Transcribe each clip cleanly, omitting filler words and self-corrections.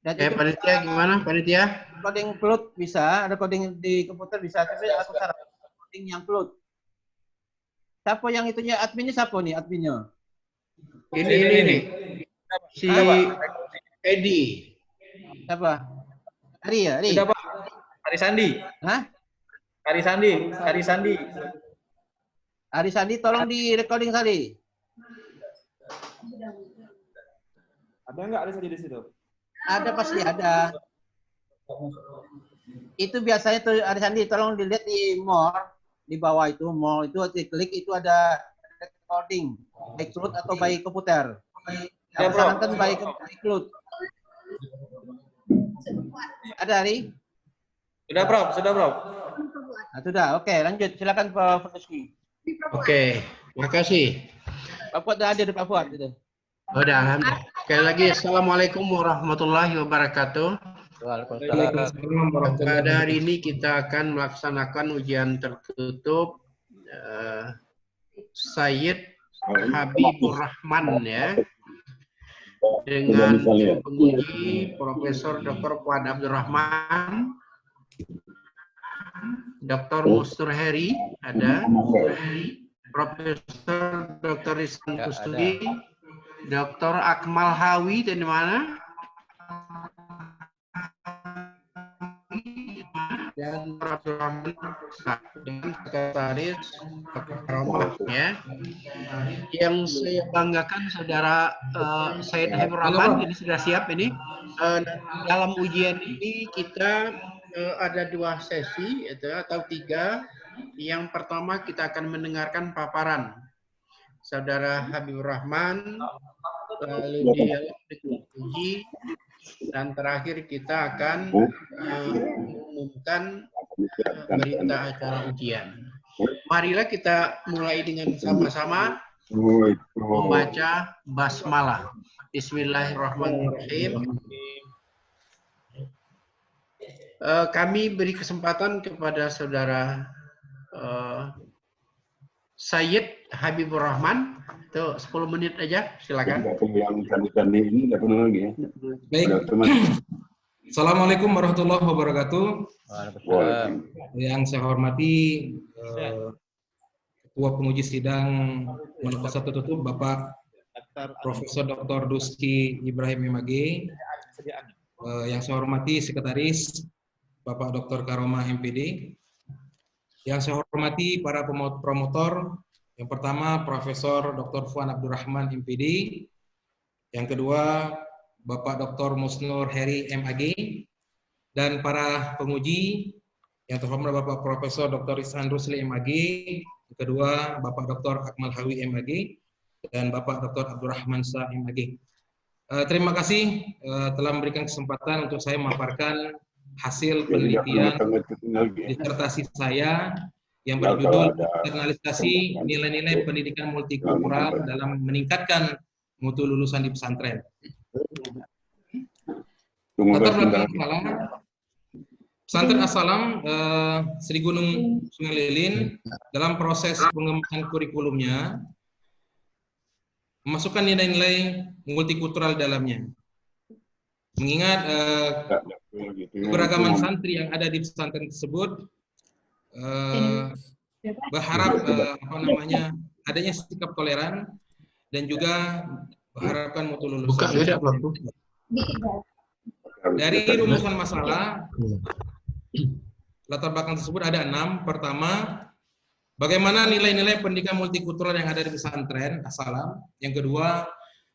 Dan itu panitia gimana panitia? coding float bisa, ada coding di komputer bisa, tapi aku saran coding yang float. Siapa yang itunya adminnya siapa nih adminnya? Ini si Edi. Siapa? Ari ya? Ari? Sudah Pak. Ari Sandi. Hah? Ari Sandi. Ari Sandi. Ari Sandi tolong di recording kali. Ada nggak Ari Sandi di situ? Ada pasti ada. Itu biasanya tuh Ari Sandi tolong dilihat di more, di bawah itu more itu diklik itu ada recording baik cloud atau baik komputer. Aku sarankan baik cloud. Ada Ari? Sudah Prof, sudah Prof. Nah, sudah, oke lanjut silakan Pak Futuski. Oke, makasih. Pak Fuad udah hadir Pak Fuad gitu. Udah, alhamdulillah. Sekali lagi, Assalamualaikum warahmatullahi wabarakatuh. Pada hari ini kita akan melaksanakan ujian tertutup Sayyid Habibur Rahman ya, dengan penguji Profesor Dr. Fuad Abdurrahman, Dr. Mustur Heri ada, Profesor Dr. Rizwan Kustudi, Dr. Akmal Hawi dan di mana? Dan dengan sekretaris Karomah ya. Yang saya banggakan saudara Sayyid Habibur Rahman ini sudah siap ini. Dalam ujian ini kita ada 2 sesi atau 3. Yang pertama kita akan mendengarkan paparan saudara Habibur Rahman, lalu dialog dengan uji, dan terakhir kita akan mengumumkan berita acara ujian. Marilah kita mulai dengan sama-sama membaca basmalah. Bismillahirrahmanirrahim. Kami beri kesempatan kepada saudara Sayyid Habibur Rahman. Itu 10 menit aja, silakan. Yang candi-candi ini nggak perlu lagi ya. Baik. Assalamualaikum warahmatullahi wabarakatuh. Yang saya hormati Ketua Penguji Sidang Maluku Tertutup Bapak Profesor Dr. Duski Ibrahim MAG. Yang saya hormati Sekretaris Bapak Dr. Karomah MPD. Yang saya hormati para promotor. Yang pertama Profesor Dr. Fuad Abdurrahman MPD. Yang kedua Bapak Dr. Musnur Heri MAG. Dan para penguji yang terhormat Bapak Profesor Dr. Ihsan Rusli MAG. Yang kedua Bapak Dr. Akmal Hawi MAG. Dan Bapak Dr. Abdurrahman Sa MAG. Terima kasih telah memberikan kesempatan untuk saya memaparkan hasil penelitian disertasi saya yang berjudul internalisasi nilai-nilai pendidikan multikultural dalam meningkatkan mutu lulusan di pesantren. Latar belakang As-Salam, pesantren As-Salam Sri Gunung Sungai Lilin dalam proses pengembangan kurikulumnya memasukkan nilai-nilai multikultural dalamnya. Mengingat keberagaman santri yang ada di pesantren tersebut, berharap adanya sikap toleran dan juga mengharapkan mutu lulusan. Dari rumusan masalah, latar belakang tersebut ada 6. Pertama, bagaimana nilai-nilai pendidikan multikultural yang ada di pesantren As-Salam. Yang kedua,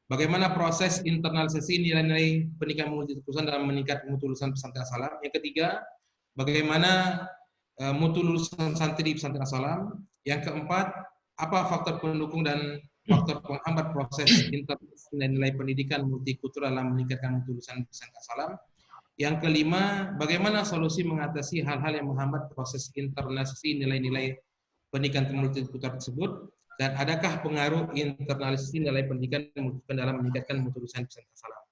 bagaimana proses internalisasi nilai-nilai pendidikan multikultural dalam meningkatkan mutu lulusan pesantren As-Salam. Yang ketiga, bagaimana mutu lulusan santri di pesantren As-Salam. Yang keempat, apa faktor pendukung dan faktor penghambat proses internalisasi nilai pendidikan multikultural dalam meningkatkan mutu lulusan pesantren As-Salam. Yang kelima, bagaimana solusi mengatasi hal-hal yang menghambat proses internalisasi nilai-nilai pendidikan multikultural tersebut, dan adakah pengaruh internalisasi nilai pendidikan dalam meningkatkan mutu lulusan pesantren As-Salam.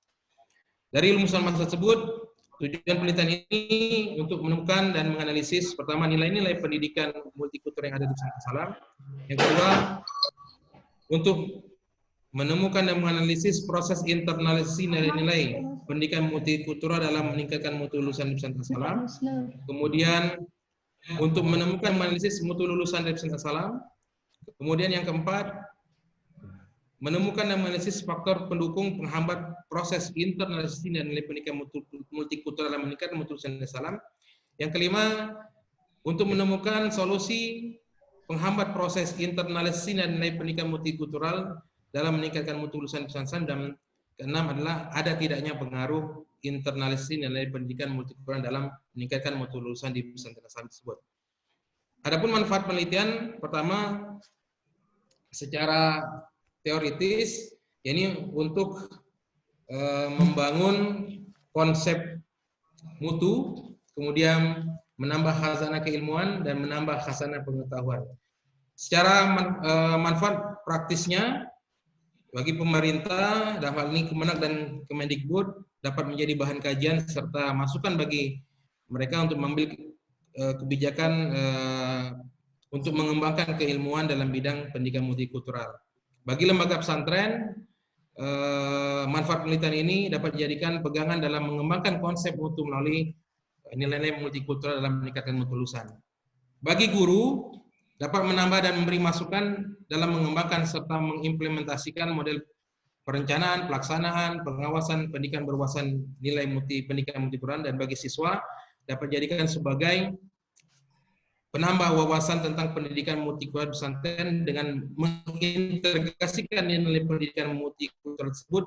Dari rumusan masalah tersebut, tujuan penelitian ini untuk menemukan dan menganalisis pertama nilai-nilai pendidikan multikultural yang ada di pesantren As-Salam. Yang kedua, untuk menemukan dan menganalisis proses internalisasi nilai-nilai pendidikan multikultural dalam meningkatkan mutu lulusan di pesantren Salam. Kemudian untuk menemukan analisis mutu lulusan dari pesantren Salam. Kemudian yang keempat, menemukan dan analisis faktor pendukung penghambat proses internalisasi dan nilai pendidikan multikultural dalam meningkatkan mutu lulusan dari Salam. Yang kelima, untuk menemukan solusi penghambat proses internalisasi dan nilai pendidikan multikultural dalam meningkatkan mutu lulusan pesantren. Dan keenam adalah ada tidaknya pengaruh internalisasi dan nilai pendidikan multikultural dalam meningkatkan mutu lulusan di pesantren tersebut. Adapun manfaat penelitian, pertama secara teoritis, ini untuk membangun konsep mutu, kemudian menambah khazanah keilmuan dan menambah khazanah pengetahuan. Secara manfaat praktisnya bagi pemerintah, dalam hal ini Kemenak dan Kemendikbud, dapat menjadi bahan kajian serta masukan bagi mereka untuk mengambil kebijakan untuk mengembangkan keilmuan dalam bidang pendidikan multikultural. Bagi lembaga pesantren, manfaat penelitian ini dapat dijadikan pegangan dalam mengembangkan konsep mutu melalui nilai-nilai multikultural dalam meningkatkan mutu lulusan. Bagi guru, dapat menambah dan memberi masukan dalam mengembangkan serta mengimplementasikan model perencanaan, pelaksanaan, pengawasan pendidikan berwawasan nilai pendidikan multikultural, dan bagi siswa dapat dijadikan sebagai penambah wawasan tentang pendidikan multikultural pesantren dengan mengintegrasikan nilai pendidikan multikultural tersebut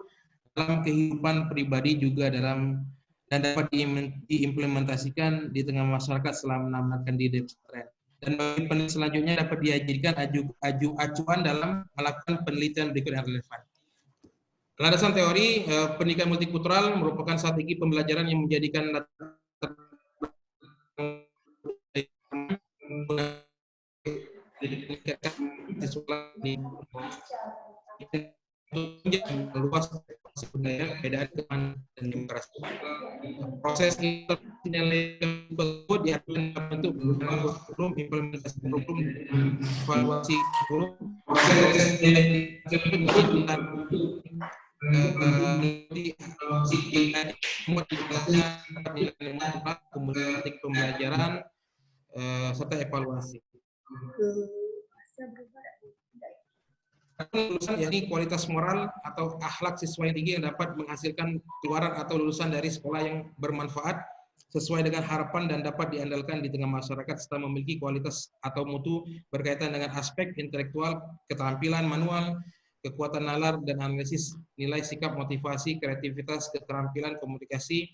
dalam kehidupan pribadi juga dan dapat diimplementasikan di tengah masyarakat selama menambahkan di pesantren. Dan bagi penelitian selanjutnya dapat dijadikan acuan dalam melakukan penelitian berikut yang relevan. Landasan teori, pendidikan multikultural merupakan strategi pembelajaran yang menjadikan luas budaya, perbedaan keamanan dan demokrasi. Proses nilai tersebut diarahkan untuk kurikulum, implementasi kurikulum, evaluasi kurikulum, proses nilai kemudian pembelajaran serta evaluasi. Lulusan yakni kualitas moral atau akhlak siswa yang tinggi yang dapat menghasilkan keluaran atau lulusan dari sekolah yang bermanfaat sesuai dengan harapan dan dapat diandalkan di tengah masyarakat serta memiliki kualitas atau mutu berkaitan dengan aspek intelektual, keterampilan manual, kekuatan nalar dan analisis, nilai sikap, motivasi, kreativitas, keterampilan komunikasi,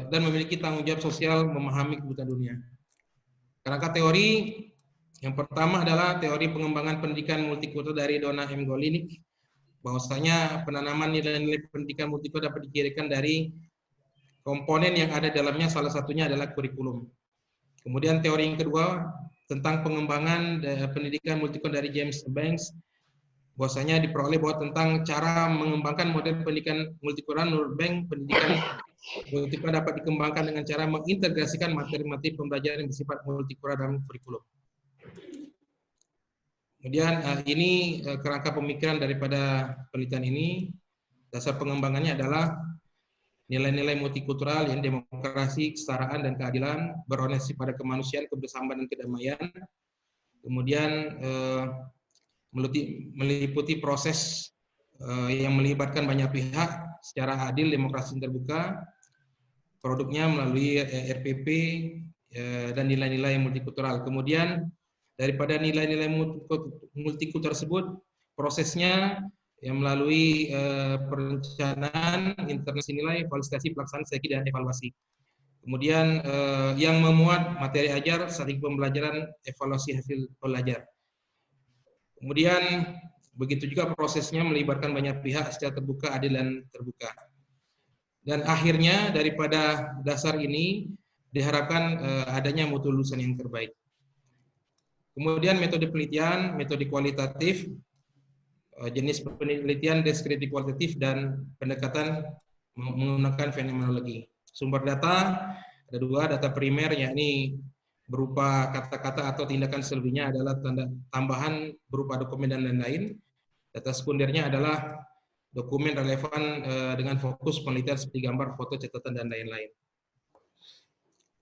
dan memiliki tanggung jawab sosial memahami kebutuhan dunia. Kerangka teori yang pertama adalah teori pengembangan pendidikan multikultural dari Donna M. Golinik, bahwasanya penanaman nilai-nilai pendidikan multikultural dapat dikirakan dari komponen yang ada dalamnya, salah satunya adalah kurikulum. Kemudian teori yang kedua tentang pengembangan pendidikan multikultural dari James Banks, bahwasanya diperoleh bahwa tentang cara mengembangkan model pendidikan multikultural menurut Banks, pendidikan multikultural dapat dikembangkan dengan cara mengintegrasikan materi-materi pembelajaran yang bersifat multikultural dalam kurikulum. Kemudian ini kerangka pemikiran daripada penelitian ini. Dasar pengembangannya adalah nilai-nilai multikultural yang demokrasi, kesetaraan dan keadilan, berorientasi pada kemanusiaan, kebersamaan dan kedamaian. Kemudian meliputi proses yang melibatkan banyak pihak secara adil, demokrasi terbuka. Produknya melalui RPP dan nilai-nilai multikultural. Kemudian daripada nilai-nilai multikultural tersebut, prosesnya yang melalui perencanaan, internasi nilai, kualifikasi, pelaksanaan, strategi, dan evaluasi. Kemudian yang memuat materi ajar, strategi pembelajaran, evaluasi hasil belajar. Kemudian begitu juga prosesnya melibatkan banyak pihak secara terbuka, adil, dan terbuka. Dan akhirnya daripada dasar ini diharapkan adanya mutu lulusan yang terbaik. Kemudian metode penelitian, metode kualitatif, jenis penelitian deskriptif kualitatif, dan pendekatan menggunakan fenomenologi. Sumber data ada dua, data primer yakni berupa kata-kata atau tindakan selebihnya adalah tambahan berupa dokumen dan lain-lain. Data sekundernya adalah dokumen relevan dengan fokus penelitian seperti gambar, foto, catatan, dan lain-lain.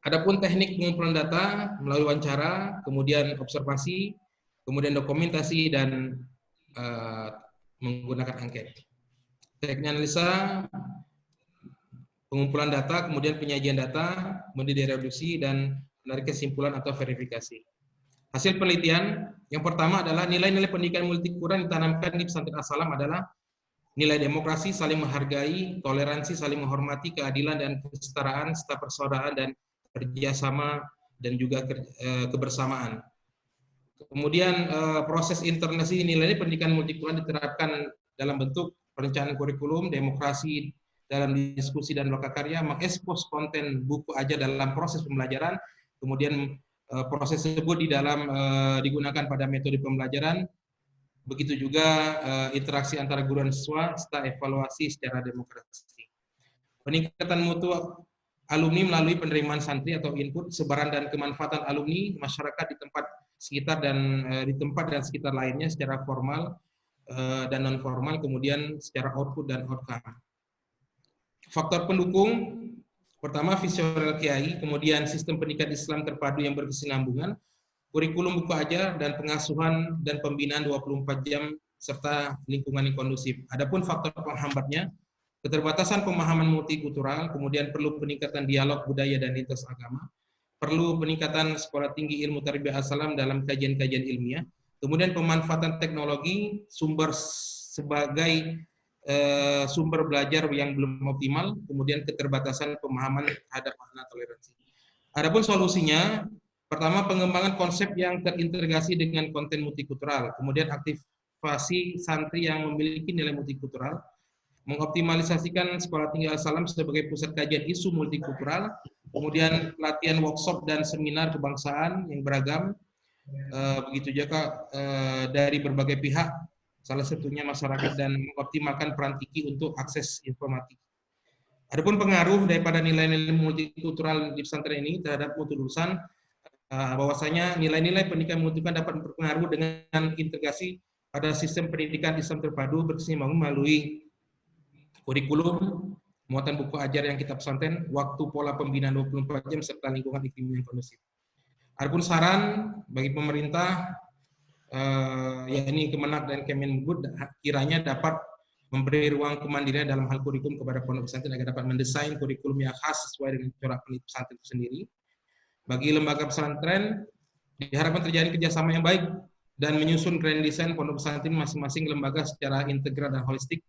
Adapun teknik pengumpulan data melalui wawancara, kemudian observasi, kemudian dokumentasi, dan menggunakan angket. Teknik analisa, pengumpulan data, kemudian penyajian data, kemudian direduksi, dan menarik kesimpulan atau verifikasi. Hasil penelitian, yang pertama adalah nilai-nilai pendidikan multikultural yang ditanamkan di pesantren As-Salam adalah nilai demokrasi, saling menghargai, toleransi, saling menghormati, keadilan dan kesetaraan, serta persaudaraan dan kerjasama dan juga kebersamaan. Kemudian proses internalisasi nilai pendidikan multikultural diterapkan dalam bentuk perencanaan kurikulum, demokrasi dalam diskusi dan lokakarya, mengekspos konten buku aja dalam proses pembelajaran, kemudian proses tersebut di dalam digunakan pada metode pembelajaran, begitu juga interaksi antara guru dan siswa, serta evaluasi secara demokrasi. Peningkatan mutu alumni melalui penerimaan santri atau input, sebaran dan kemanfaatan alumni, masyarakat di tempat sekitar dan sekitar lainnya secara formal dan non formal, kemudian secara output dan outcome. Faktor pendukung, pertama visional kiai, kemudian sistem pendidikan Islam terpadu yang berkesinambungan, kurikulum buku ajar dan pengasuhan dan pembinaan 24 jam serta lingkungan yang kondusif. Adapun faktor penghambatnya, keterbatasan pemahaman multikultural, kemudian perlu peningkatan dialog budaya dan lintas agama, perlu peningkatan sekolah tinggi ilmu tarbiyah As-Salam dalam kajian-kajian ilmiah, kemudian pemanfaatan teknologi sumber sebagai sumber belajar yang belum optimal, kemudian keterbatasan pemahaman terhadap makna toleransi. Adapun solusinya, pertama pengembangan konsep yang terintegrasi dengan konten multikultural, kemudian aktivasi santri yang memiliki nilai multikultural, mengoptimalisasikan sekolah tinggi As-Salam sebagai pusat kajian isu multikultural, kemudian pelatihan workshop dan seminar kebangsaan yang beragam, begitu juga dari berbagai pihak, salah satunya masyarakat, dan mengoptimalkan peran TIKI untuk akses informatif. Adapun pengaruh daripada nilai-nilai multikultural di pesantren ini terhadap mutu lulusan, bahwasanya nilai-nilai pendidikan multikultural dapat berpengaruh dengan integrasi pada sistem pendidikan Islam terpadu berkesinambungan melalui kurikulum, muatan buku ajar yang kita pesantren, waktu pola pembinaan 24 jam, serta lingkungan iklim yang kondusif. Adapun saran bagi pemerintah, yakni Kemenak dan Kemendikbud, kiranya dapat memberi ruang kemandirian dalam hal kurikulum kepada pondok pesantren agar dapat mendesain kurikulum yang khas sesuai dengan corak peneliti pesantren itu sendiri. Bagi lembaga pesantren, diharapkan terjadi kerjasama yang baik dan menyusun grand design pondok pesantren masing-masing lembaga secara integral dan holistik.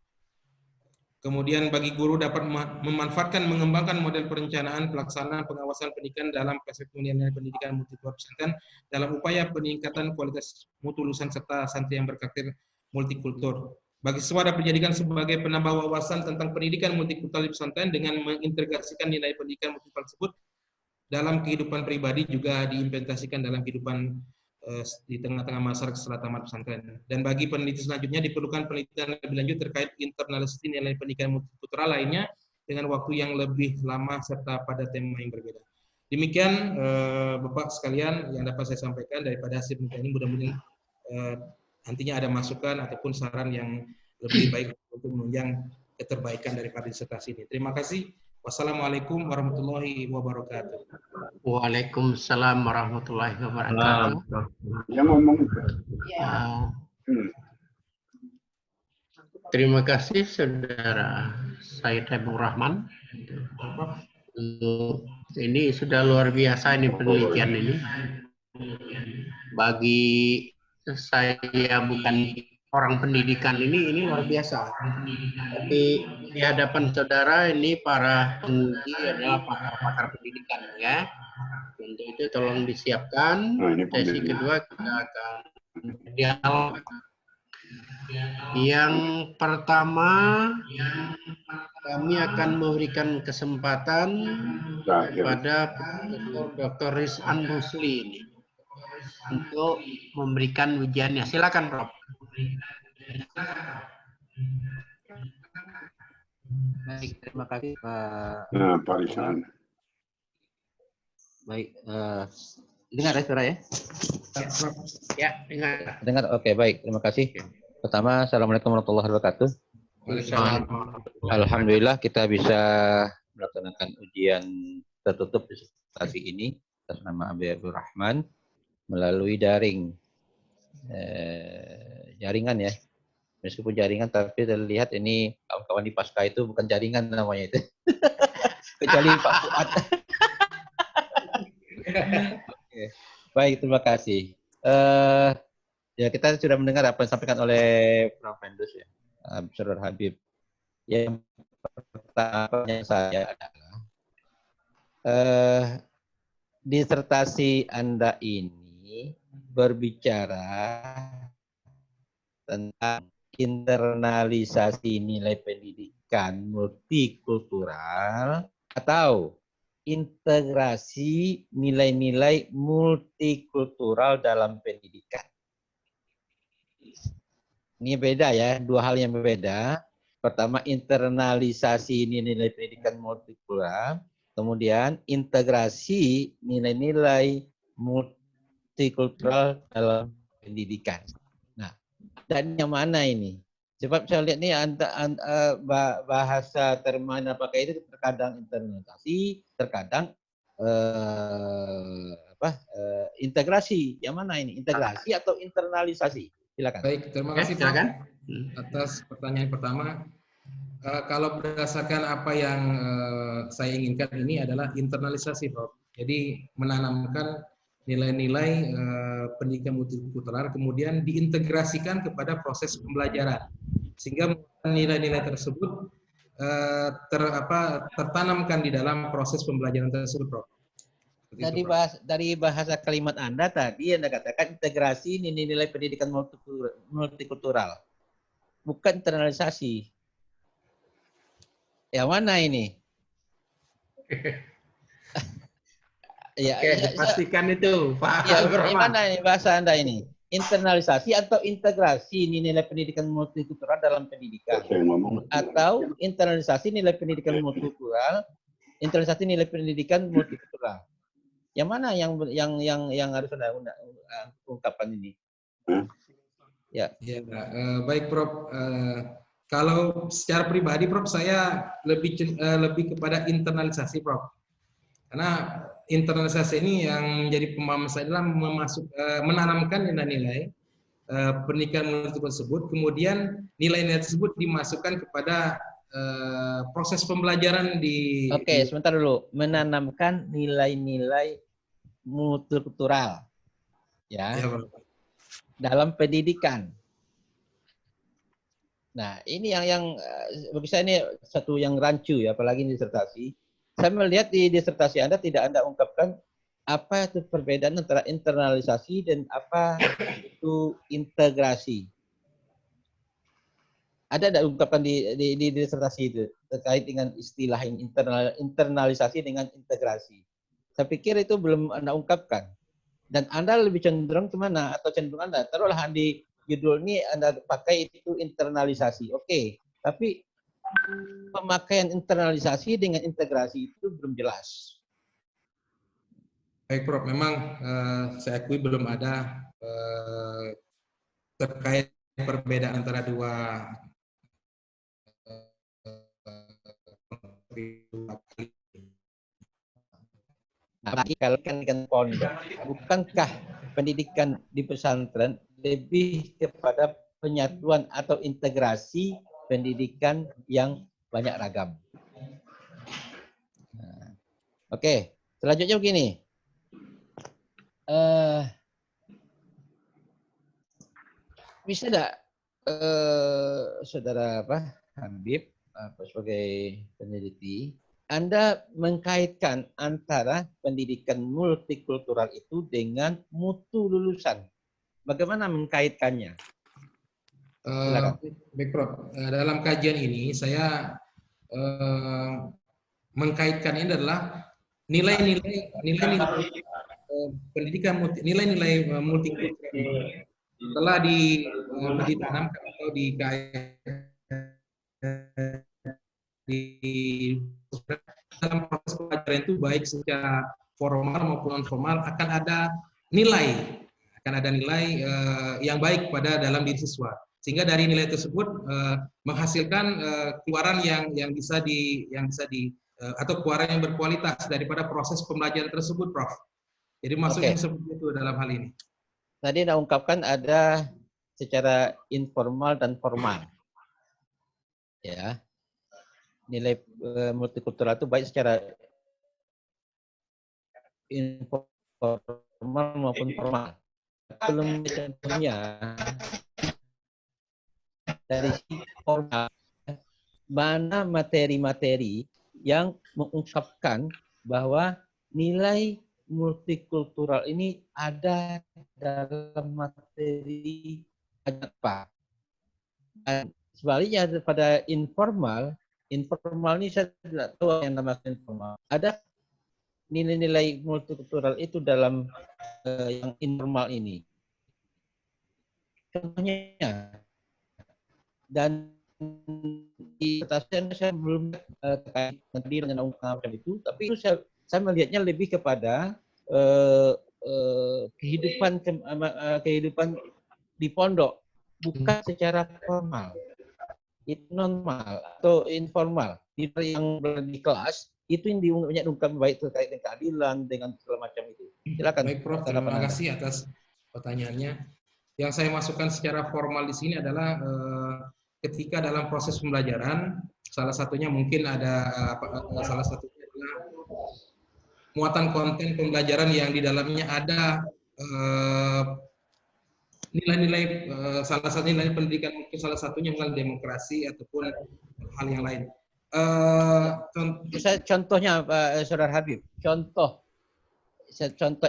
Kemudian bagi guru dapat memanfaatkan mengembangkan model perencanaan, pelaksanaan, pengawasan pendidikan dalam perspektif nilai pendidikan multikultural pesantren dalam upaya peningkatan kualitas mutu lulusan serta santri yang berkarakter multikultur. Bagi siswa dapat dijadikan sebagai penambah wawasan tentang pendidikan multikultural di pesantren dengan mengintegrasikan nilai pendidikan multikultural tersebut dalam kehidupan pribadi, juga diimplementasikan dalam kehidupan di tengah-tengah masyarakat setelah tamat pesantren. Dan bagi peneliti selanjutnya diperlukan penelitian lebih lanjut terkait internalisasi nilai pendidikan multikultural lainnya dengan waktu yang lebih lama serta pada tema yang berbeda. Demikian Bapak sekalian yang dapat saya sampaikan daripada hasil penelitian ini. Mudah-mudahan nantinya ada masukan ataupun saran yang lebih baik untuk menunjang keterbaikan daripada disertasi ini. Terima kasih. Wassalamualaikum warahmatullahi wabarakatuh. Waalaikumsalam warahmatullahi wabarakatuh. Yang ngomong. Terima kasih Saudara Said Habibur Rahman. Ini sudah luar biasa ini penelitian ini. Bagi saya bukan orang pendidikan ini luar biasa. Tapi di hadapan saudara ini para penguji adalah pakar-pakar pendidikan ya. Untuk itu tolong disiapkan. Sesi kedua kita akan dialog. Yang pertama kami akan memberikan kesempatan kepada Dr. Rizan Rusli ini untuk memberikan ujiannya. Silakan Prof. Baik, terima kasih Pak. Nah, Pak Rizan. Baik, dengar ya suara ya? Ya, dengar. Dengar, oke, baik, terima kasih. Pertama, Assalamualaikum warahmatullahi wabarakatuh. Alhamdulillah kita bisa melaksanakan ujian tertutup disertasi ini atas nama Abdul Rahman melalui daring. Jaringan ya. Meskipun jaringan tapi terlihat ini kawan-kawan di Pasca itu bukan jaringan namanya itu. Kecuali Pak Fuad. Oke. Baik, terima kasih. Ya kita sudah mendengar apa yang disampaikan oleh Prof. Mendus ya, Saudara Habib. Yang pertama saya adalah disertasi Anda ini berbicara tentang internalisasi nilai pendidikan multikultural atau integrasi nilai-nilai multikultural dalam pendidikan. Ini beda ya, dua hal yang berbeda. Pertama, internalisasi nilai-nilai pendidikan multikultural, kemudian integrasi nilai-nilai multikultural dalam pendidikan. Nah, dan yang mana ini? Sebab saya lihat nih bahasa terjemahan apakah itu terkadang internalisasi, terkadang integrasi. Yang mana ini? Integrasi atau internalisasi? Silakan. Baik, terima kasih Prof. Atas pertanyaan pertama. Kalau berdasarkan apa yang saya inginkan ini adalah internalisasi, Prof. Jadi menanamkan nilai-nilai pendidikan multikultural kemudian diintegrasikan kepada proses pembelajaran sehingga nilai-nilai tersebut tertanamkan di dalam proses pembelajaran tersebut, Prof. Dari bahasa kalimat Anda tadi Anda katakan integrasi nilai-nilai pendidikan multikultural, bukan internalisasi. Yang mana ini? Pastikan itu, Pak. Gimana ini bahasa Anda ini? Internalisasi atau integrasi nilai pendidikan multikultural dalam pendidikan? Atau internalisasi nilai pendidikan multikultural, internalisasi nilai pendidikan multikultural? Yang mana yang harus Anda ungkapkan ini? Ya. Baik, Prof. Kalau secara pribadi, Prof, saya lebih kepada internalisasi, Prof. Karena internalisasi ini yang menjadi pemahaman saya adalah menanamkan nilai-nilai pendidikan multikultural tersebut, kemudian nilai-nilai tersebut dimasukkan kepada proses pembelajaran di. Oke, sebentar dulu. Menanamkan nilai-nilai multikultural, ya, dalam pendidikan. Nah, ini yang bagi saya ini satu yang rancu ya, apalagi disertasi. Saya melihat di disertasi Anda tidak Anda ungkapkan apa itu perbedaan antara internalisasi dan apa itu integrasi. Ada tidak ungkapan di disertasi itu terkait dengan istilah internalisasi dengan integrasi? Saya pikir itu belum Anda ungkapkan. Dan Anda lebih cenderung kemana? Atau cenderung Anda? Taruhlah di judul ini Anda pakai itu internalisasi. Oke, tapi pemakaian internalisasi dengan integrasi itu belum jelas. Baik, Prof. Memang saya akui belum ada terkait perbedaan antara dua kalau dengan pondok, bukankah pendidikan di pesantren lebih kepada penyatuan atau integrasi pendidikan yang banyak ragam? Oke, selanjutnya begini. Bisa tidak Saudara Habib sebagai peneliti, Anda mengkaitkan antara pendidikan multikultural itu dengan mutu lulusan? Bagaimana mengkaitkannya? Baik, Prof. Dalam kajian ini saya mengkaitkan ini adalah nilai-nilai pendidikan nilai-nilai multikultural telah ditanamkan atau dalam proses pelajaran itu baik secara formal maupun non formal akan ada nilai yang baik pada dalam diri siswa. sehingga dari nilai tersebut menghasilkan keluaran yang bisa atau keluaran yang berkualitas daripada proses pembelajaran tersebut, Prof. Jadi maksudnya seperti itu dalam hal ini. Tadi Anda ungkapkan ada secara informal dan formal. Ya. Nilai multikultural itu baik secara informal maupun formal. Belum contohnya dari sisi formal, mana materi-materi yang mengungkapkan bahwa nilai multikultural ini ada dalam materi apa. Dan sebaliknya pada informal ini saya tidak tahu yang namanya informal. Ada nilai-nilai multikultural itu dalam yang informal ini. Contohnya, dan di atas saya belum terkait dengan ungkapan itu, tapi itu saya melihatnya lebih kepada kehidupan di pondok, bukan secara formal, itu normal atau informal. Yang di kelas itu yang diungkapkan baik terkait dengan keadilan, dengan segala macam itu. Silakan. Baik, Prof. Terima kasih atas pertanyaannya. Yang saya masukkan secara formal di sini adalah ketika dalam proses pembelajaran, salah satunya mungkin ada salah satunya adalah muatan konten pembelajaran yang di dalamnya ada nilai-nilai salah satu nilai pendidikan, mungkin salah satunya melalui demokrasi ataupun hal yang lain. Contohnya Pak Saudara Habib, contoh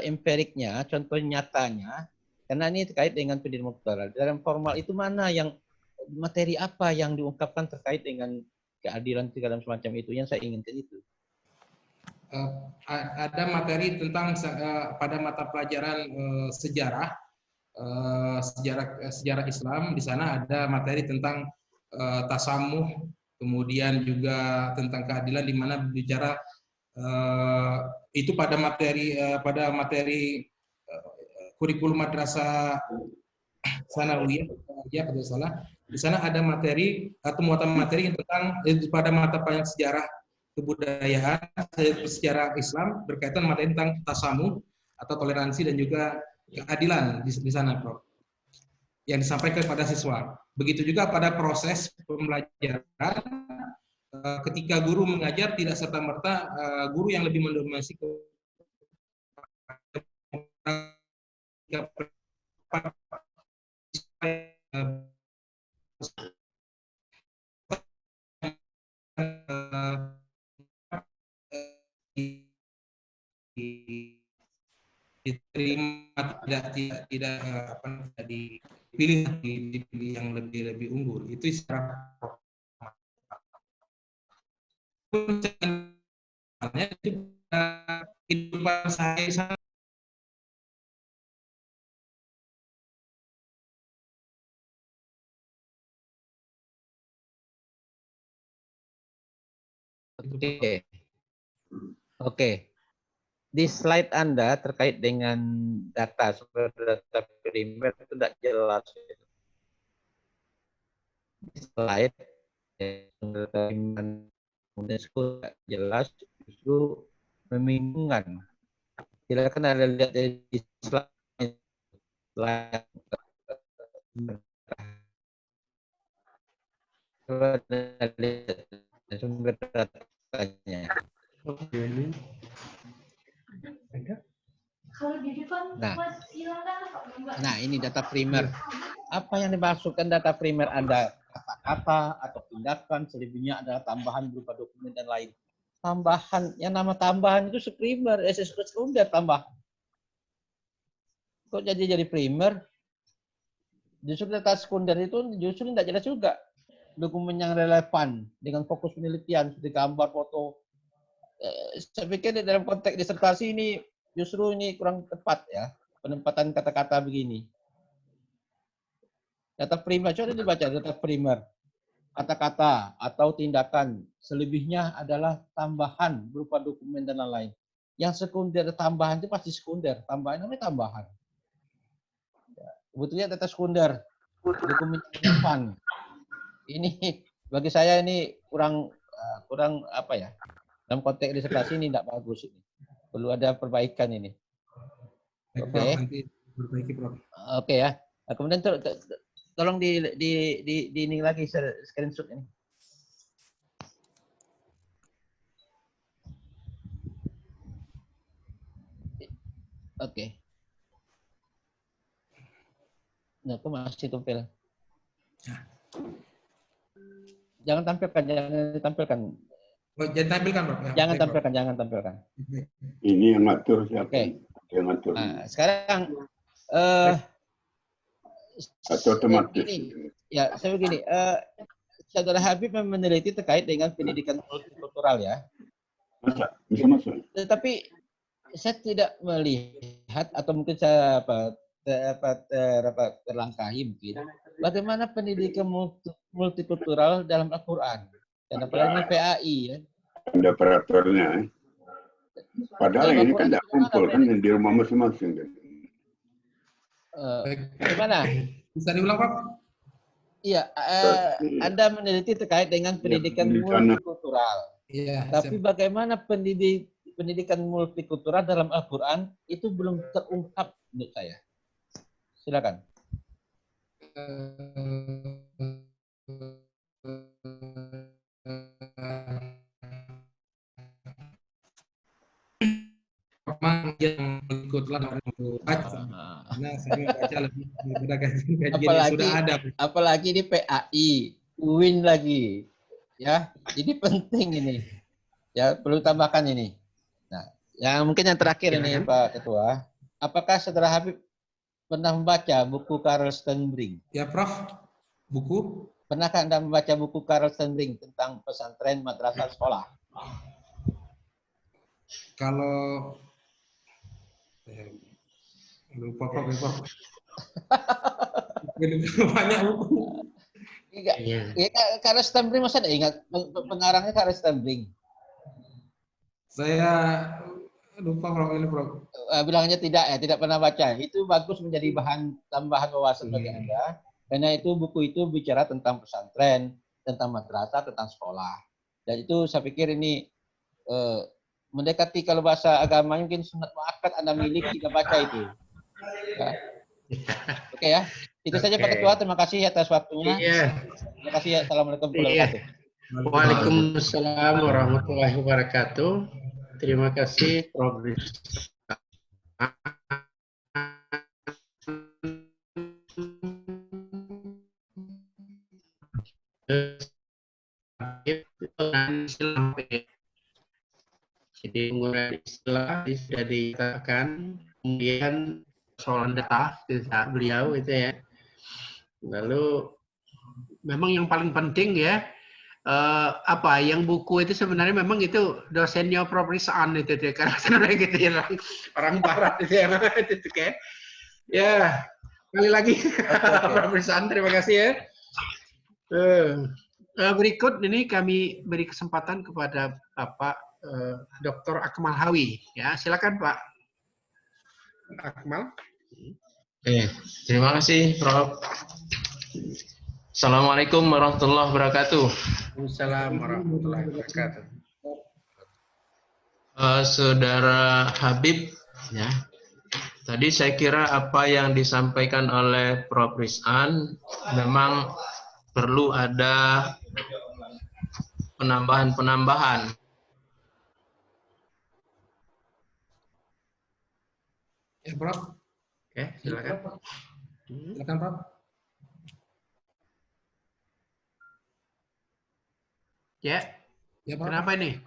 empiriknya, contoh nyatanya, karena ini terkait dengan pendidikan multikultural. Dalam formal itu mana yang materi apa yang diungkapkan terkait dengan keadilan segala semacam itu yang saya inginkan itu. Ada materi tentang pada mata pelajaran sejarah Islam. Di sana ada materi tentang tasamuh, kemudian juga tentang keadilan, di mana bicara itu pada materi kurikulum madrasah sanawiyah, ya kalau salah. Di sana ada materi atau muatan materi tentang pada mata pelajaran sejarah kebudayaan, sejarah Islam, berkaitan materi tentang tasamuh atau toleransi dan juga keadilan di sana, Prof. Yang disampaikan pada siswa. Begitu juga pada proses pembelajaran, ketika guru mengajar tidak serta-merta guru yang lebih mendominasi diterima, tidak dipilih yang lebih unggul. Itu secara kehidupan saya. Oke. Di slide Anda terkait dengan data primer itu tidak jelas. Di slide UNESCO tidak jelas, justru membingungkan. Silakan Anda lihat di slide sumber datanya. Nah, ini data primer. Apa yang dimaksudkan data primer Anda? Kata-kata atau tindakan, selebihnya adalah tambahan berupa dokumen dan lain. Tambahan, yang nama tambahan itu primer, sekunder tambahan. Kok jadi primer? Justru data sekunder itu justru tidak jelas juga. Dokumen yang relevan dengan fokus penelitian seperti gambar, foto. Saya pikir dalam konteks disertasi ini justru ini kurang tepat ya, penempatan kata-kata begini. Data primer, coba dibaca data primer. Kata-kata atau tindakan, selebihnya adalah tambahan berupa dokumen dan lain-lain. Yang sekunder tambahan itu pasti sekunder, tambahan namanya tambahan. Sebetulnya data sekunder. dokumen fun. Ini bagi saya ini kurang apa ya? Dalam konteks disertasi ini tidak bagus ini. Perlu ada perbaikan ini. Baik, Oke. Prof, nanti perbaiki, Prof. Oke ya. Nah, kemudian tolong di ini lagi screenshot ini. Oke. Nah, aku masih tumpil. Jangan tampilkan. Oh, jangan tampilkan, Prof. Ya, Jangan baik, Prof. tampilkan. Ini yang ngatur siapa? Oke. Yang ngatur. Nah, sekarang Atau otomatis. Ya, saya begini. Saudara Habib meneliti terkait dengan pendidikan multikultural ya. Masa? Bisa masuk? Tetapi saya tidak melihat atau mungkin saya terlangkahi mungkin bagaimana pendidikan multikultural dalam Al-Quran dan apalagi PAI ya. Ada peraturannya. Padahal ini kan tidak kumpul kan di rumah masing-masing. Bagaimana? Bisa diulang, Prof? Iya, Anda meneliti terkait dengan pendidikan multikultural. Iya. Tapi bagaimana pendidikan multikultural dalam Al-Quran itu belum terungkap menurut saya. Silakan. Memang yang ikutlah baca. Karena saya baca lebih daripada kajian yang sudah ada. Apalagi di PAI, UIN lagi. Ya, ini penting ini. Ya, perlu tambahkan ini. Nah, yang mungkin yang terakhir ini Pak Ketua, apakah Saudara Habib pernah membaca buku Carl Sternberg? Ya, Prof. Buku? Pernahkah Anda membaca buku Carl Sternberg tentang pesantren, madrasah, sekolah? Kalau lupa, Prof. Banyak buku. Iya. Carl Sternberg masa ada ingat pengarangnya Carl Sternberg? Saya lupa, Prof. Ini, Prof. Bilangnya tidak pernah baca. Itu bagus menjadi bahan tambahan wawasan bagi Anda. Karena itu buku itu bicara tentang pesantren, tentang madrasah, tentang sekolah. Dan itu saya pikir ini mendekati kalau bahasa agama mungkin sunat muakkad Anda milik tidak baca itu. Ya. Oke ya. Itu saja Pak Ketua. Terima kasih atas waktunya. Iya. Terima kasih. Assalamualaikum warahmatullahi wabarakatuh. Waalaikumsalam warahmatullahi wabarakatuh. Terima kasih Prof. Jadi penggunaan istilah sudah dikatakan, kemudian soal data beliau itu ya. Lalu memang yang paling penting ya apa yang buku itu sebenarnya memang itu dosennya Prof. Rizan itu ya, karena sebenarnya gitu ya orang barat itu ya itu kayak ya kali lagi Prof. Rizan terima kasih ya. Berikut ini kami beri kesempatan kepada Bapak Dr. Akmal Hawi ya, silakan Pak Akmal. Terima kasih Prof. Assalamualaikum warahmatullahi wabarakatuh. Waalaikumsalam warahmatullahi wabarakatuh. Saudara Habib, ya. Tadi saya kira apa yang disampaikan oleh Prof. Rizan memang perlu ada penambahan-penambahan. Ya, Prof. Oke, silakan. Silakan, Prof. Ya, Prof. kenapa ini?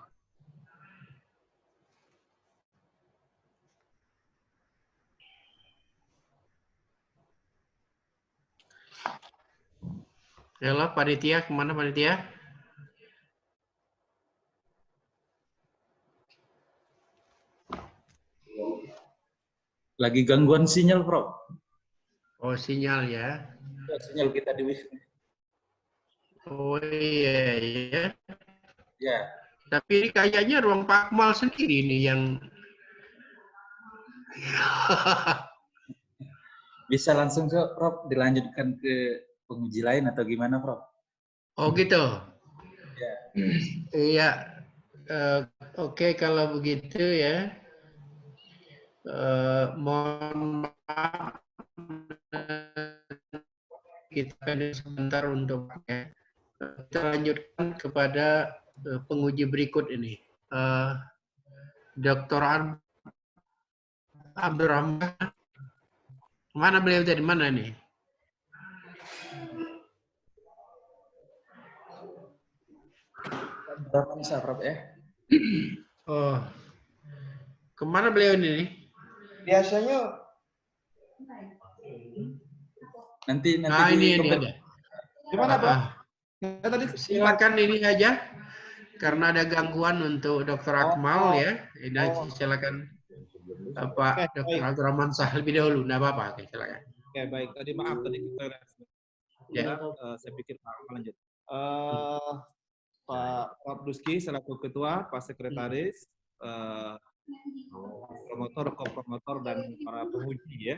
Yalah, panitia, kemana panitia? Lagi gangguan sinyal, Prof. Oh, sinyal ya. Sinyal kita di Wisnu. Oh iya, iya. Ya. Tapi ini kayaknya ruang Pak Akmal sendiri ini yang Bisa langsung Prof dilanjutkan ke penguji lain atau gimana Prof? Oh gitu. Ya. Iya. Oke, kalau begitu ya. Mohon maaf. Kita pendek sebentar untuk ya. Kita lanjutkan kepada penguji berikut ini. Dr. Abdurrahman. Mana beliau tadi? Mana nih? Berapa bisa Prof ya? Oh. Kemana beliau ini? Biasanya Nanti Nah, ini ada. gimana, Bro? Tadi Silakan ini aja. Karena ada gangguan untuk Dr. Akmal ya. Ini silakan Bapak Dr. Abdurrahman Sah lebih dahulu. Nah, apa-apa. Oke, silakan. Oke, baik. Tadi maaf tadi kita Ya. saya pikir Pak lanjut. Pak Duski selaku ketua, Pak Sekretaris, promotor, kopromotor dan para penguji ya.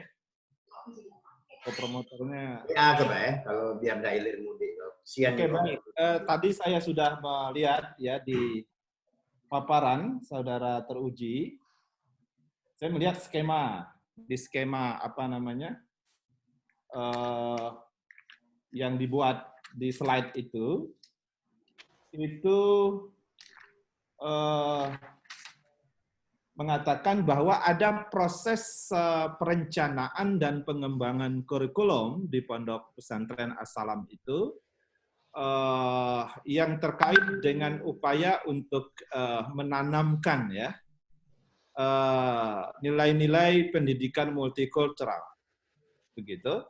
Kopromotornya. Ya, coba ya, kalau biar nggak ilir mudik. Oke, baik. Tadi saya sudah melihat ya di paparan saudara teruji. Saya melihat di skema apa namanya yang dibuat di slide itu mengatakan bahwa ada proses perencanaan dan pengembangan kurikulum di Pondok Pesantren As-Salam itu yang terkait dengan upaya untuk menanamkan ya nilai-nilai pendidikan multikultural, begitu.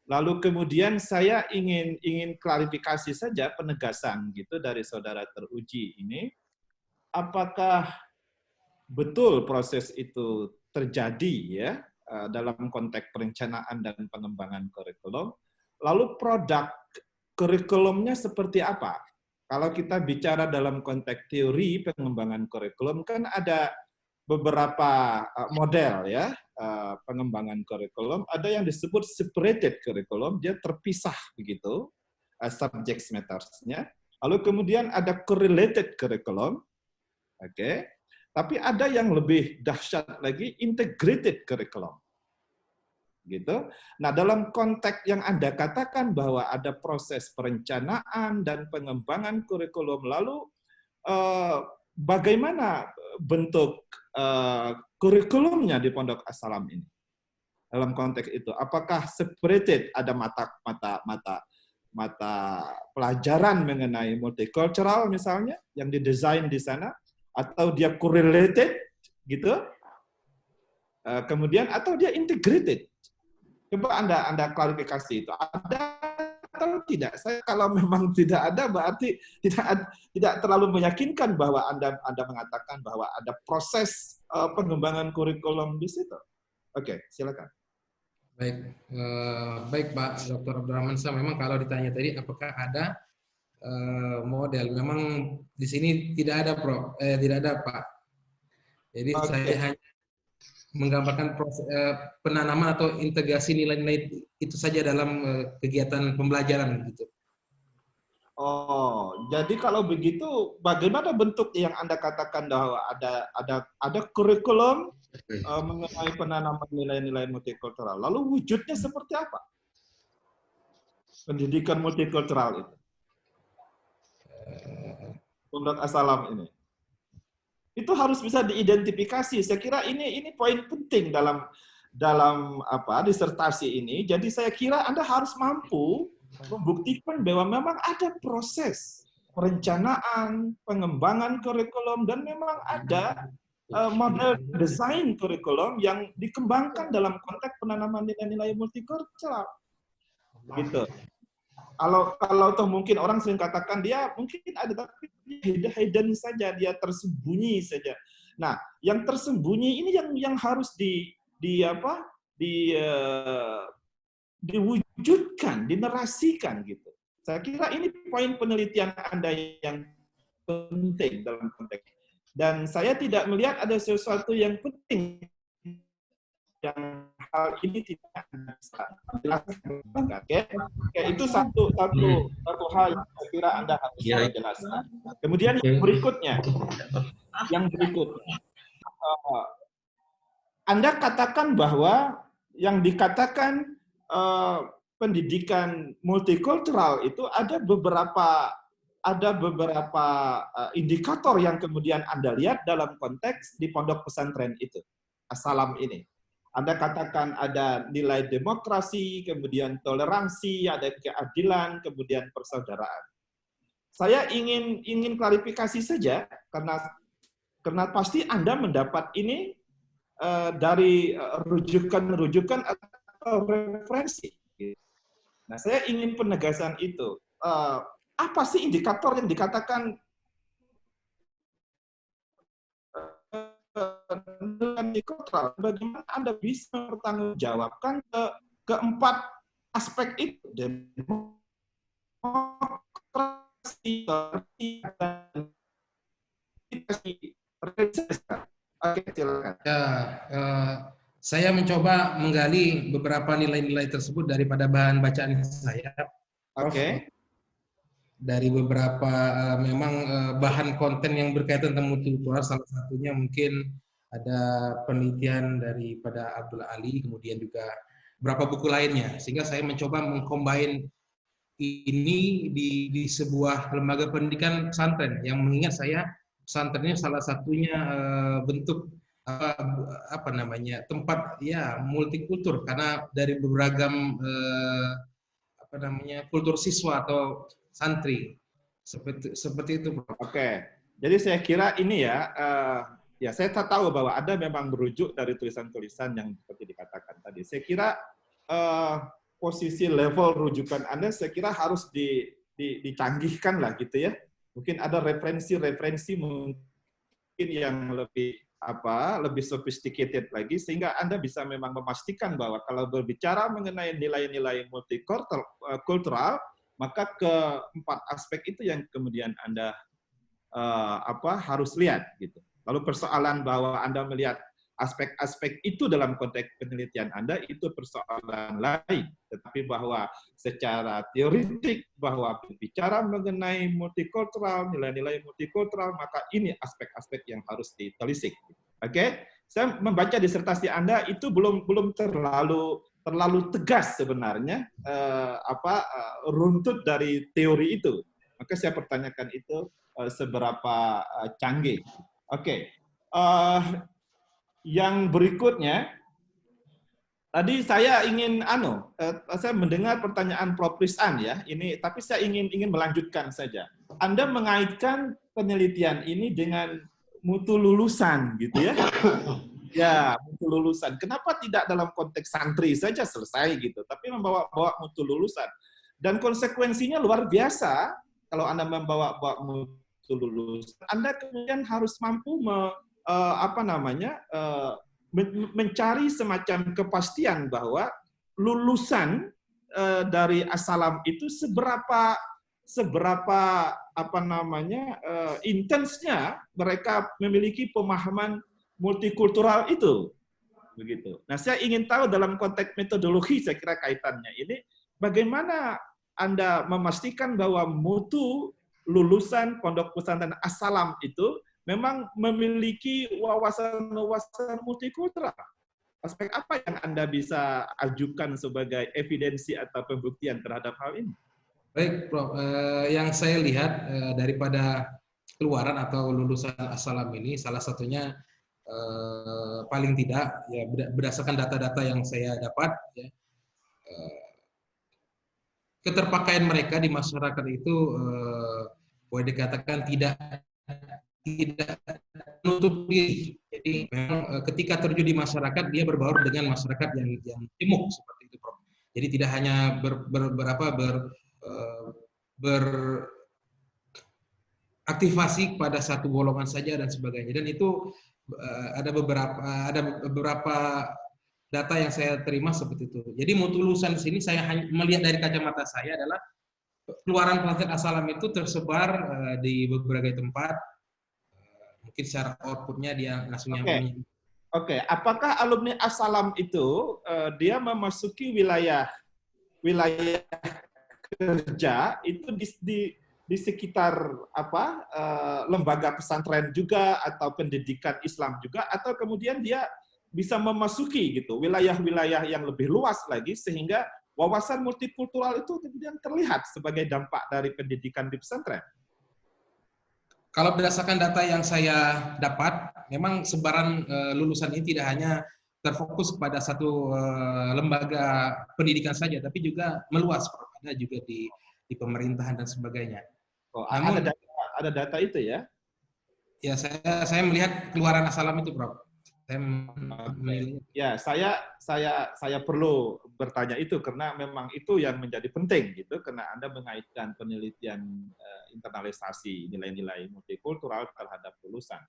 Lalu kemudian saya ingin klarifikasi saja penegasan gitu dari saudara teruji ini, apakah betul proses itu terjadi ya dalam konteks perencanaan dan pengembangan kurikulum? Lalu produk kurikulumnya seperti apa? Kalau kita bicara dalam konteks teori pengembangan kurikulum kan ada beberapa model ya pengembangan kurikulum. Ada yang disebut separated kurikulum, dia terpisah begitu subject matters-nya. Lalu kemudian ada correlated kurikulum, oke. Tapi ada yang lebih dahsyat lagi, integrated kurikulum. Gitu. Nah, dalam konteks yang Anda katakan bahwa ada proses perencanaan dan pengembangan kurikulum, lalu bagaimana bentuk kurikulumnya di Pondok As-Salam ini? Dalam konteks itu, apakah separated, ada mata pelajaran mengenai multicultural misalnya yang didesain di sana, atau dia correlated gitu, kemudian atau dia integrated? Coba Anda klarifikasi itu, ada atau tidak? Saya kalau memang tidak ada berarti tidak terlalu meyakinkan bahwa Anda mengatakan bahwa ada proses pengembangan kurikulum di situ. Oke, silakan. Baik Pak Dr. Abdurrahman Sah, memang kalau ditanya tadi apakah ada model, memang di sini tidak ada tidak ada Pak. Jadi saya hanya menggambarkan proses penanaman atau integrasi nilai-nilai itu saja dalam kegiatan pembelajaran gitu. Oh, jadi kalau begitu bagaimana bentuk yang Anda katakan bahwa ada kurikulum mengenai penanaman nilai-nilai multikultural. Lalu wujudnya seperti apa? Pendidikan multikultural itu. Pondok As-Salam ini. Itu harus bisa diidentifikasi. Saya kira ini poin penting dalam disertasi ini. Jadi saya kira Anda harus mampu membuktikan bahwa memang ada proses perencanaan, pengembangan kurikulum, dan memang ada model desain kurikulum yang dikembangkan dalam konteks penanaman nilai-nilai multikultural. Gitu. Kalau toh mungkin orang sering katakan dia mungkin ada tapi hidden saja, dia tersembunyi saja. Nah, yang tersembunyi ini yang harus diwujudkan, dinerasikan gitu. Saya kira ini poin penelitian Anda yang penting dalam konteks. Dan saya tidak melihat ada sesuatu yang penting yang hal ini tidak Anda bisa jelaskan. Oke, itu satu hal yang saya kira Anda harus jelaskan. Kemudian yang berikutnya, Anda katakan bahwa yang dikatakan pendidikan multikultural itu ada beberapa indikator yang kemudian Anda lihat dalam konteks di pondok pesantren itu, As-Salam ini. Anda katakan ada nilai demokrasi, kemudian toleransi, ada keadilan, kemudian persaudaraan. Saya ingin klarifikasi saja karena pasti Anda mendapat ini dari rujukan-rujukan atau referensi. Nah, saya ingin penegasan itu. Apa sih indikator yang dikatakan multikultural? Bagaimana Anda bisa mempertanggungjawabkan keempat aspek itu? Demokrasi, Oke, silakan. Saya mencoba menggali beberapa nilai-nilai tersebut daripada bahan bacaan saya. Oke. Dari beberapa memang bahan konten yang berkaitan tentang multikultural, salah satunya mungkin ada penelitian daripada Abdul Ali, kemudian juga beberapa buku lainnya, sehingga saya mencoba mengcombine ini di sebuah lembaga pendidikan pesantren yang mengingat saya pesantrennya salah satunya bentuk tempat ya multikultur karena dari beragam kultur siswa atau santri seperti itu, Prof. Oke, jadi saya kira ini ya saya tahu bahwa ada memang merujuk dari tulisan-tulisan yang seperti dikatakan tadi. Saya kira posisi level rujukan Anda saya kira harus dicanggihkan lah gitu ya. Mungkin ada referensi mungkin yang lebih sophisticated lagi sehingga Anda bisa memang memastikan bahwa kalau berbicara mengenai nilai-nilai multikultural maka keempat aspek itu yang kemudian Anda harus lihat gitu. Lalu persoalan bahwa Anda melihat aspek-aspek itu dalam konteks penelitian Anda itu persoalan lain. Tetapi bahwa secara teoritik bahwa berbicara mengenai multikultural, nilai-nilai multikultural, maka ini aspek-aspek yang harus ditelisik. Oke? Saya membaca disertasi Anda itu belum terlalu tegas sebenarnya runtut dari teori itu. Maka saya pertanyakan itu seberapa canggih. Oke. Yang berikutnya tadi saya ingin saya mendengar pertanyaan Prof. Rizan ya. Ini tapi saya ingin melanjutkan saja. Anda mengaitkan penelitian ini dengan mutu lulusan gitu ya. Ya, mutu lulusan. Kenapa tidak dalam konteks santri saja selesai gitu, tapi membawa mutu lulusan. Dan konsekuensinya luar biasa kalau Anda membawa mutu lulusan. Anda kemudian harus mampu mencari semacam kepastian bahwa lulusan dari As-Salam itu seberapa intensnya mereka memiliki pemahaman multikultural itu, begitu. Nah, saya ingin tahu dalam konteks metodologi, saya kira kaitannya ini, bagaimana Anda memastikan bahwa mutu lulusan pondok pesantren As-Salam itu memang memiliki wawasan multikultural. Aspek apa yang Anda bisa ajukan sebagai evidensi atau pembuktian terhadap hal ini? Baik, Prof. Yang saya lihat daripada keluaran atau lulusan As-Salam ini, salah satunya paling tidak ya berdasarkan data-data yang saya dapat ya, keterpakaian mereka di masyarakat itu boleh dikatakan tidak menutup diri. Jadi memang ketika terjun di masyarakat dia berbaur dengan masyarakat yang gemuk seperti itu, Prof. Jadi tidak hanya beraktivasi pada satu golongan saja dan sebagainya. Dan itu ada beberapa data yang saya terima seperti itu. Jadi mutu lulusan di sini saya hanya melihat dari kacamata saya adalah keluaran pesantren As-Salam itu tersebar di berbagai tempat. Mungkin secara outputnya dia langsung nyambung. Oke, apakah alumni As-Salam itu dia memasuki wilayah kerja itu di sekitar apa lembaga pesantren juga atau pendidikan Islam juga, atau kemudian dia bisa memasuki gitu wilayah-wilayah yang lebih luas lagi sehingga wawasan multikultural itu kemudian terlihat sebagai dampak dari pendidikan di pesantren? Kalau berdasarkan data yang saya dapat, memang sebaran lulusan ini tidak hanya terfokus pada satu lembaga pendidikan saja, tapi juga meluas, ada juga di pemerintahan dan sebagainya. Oh, Namun, ada data itu ya? Ya, saya melihat keluaran As-Salam itu, Prof. Ya, saya perlu bertanya itu karena memang itu yang menjadi penting gitu, karena Anda mengaitkan penelitian internalisasi nilai-nilai multikultural terhadap lulusan.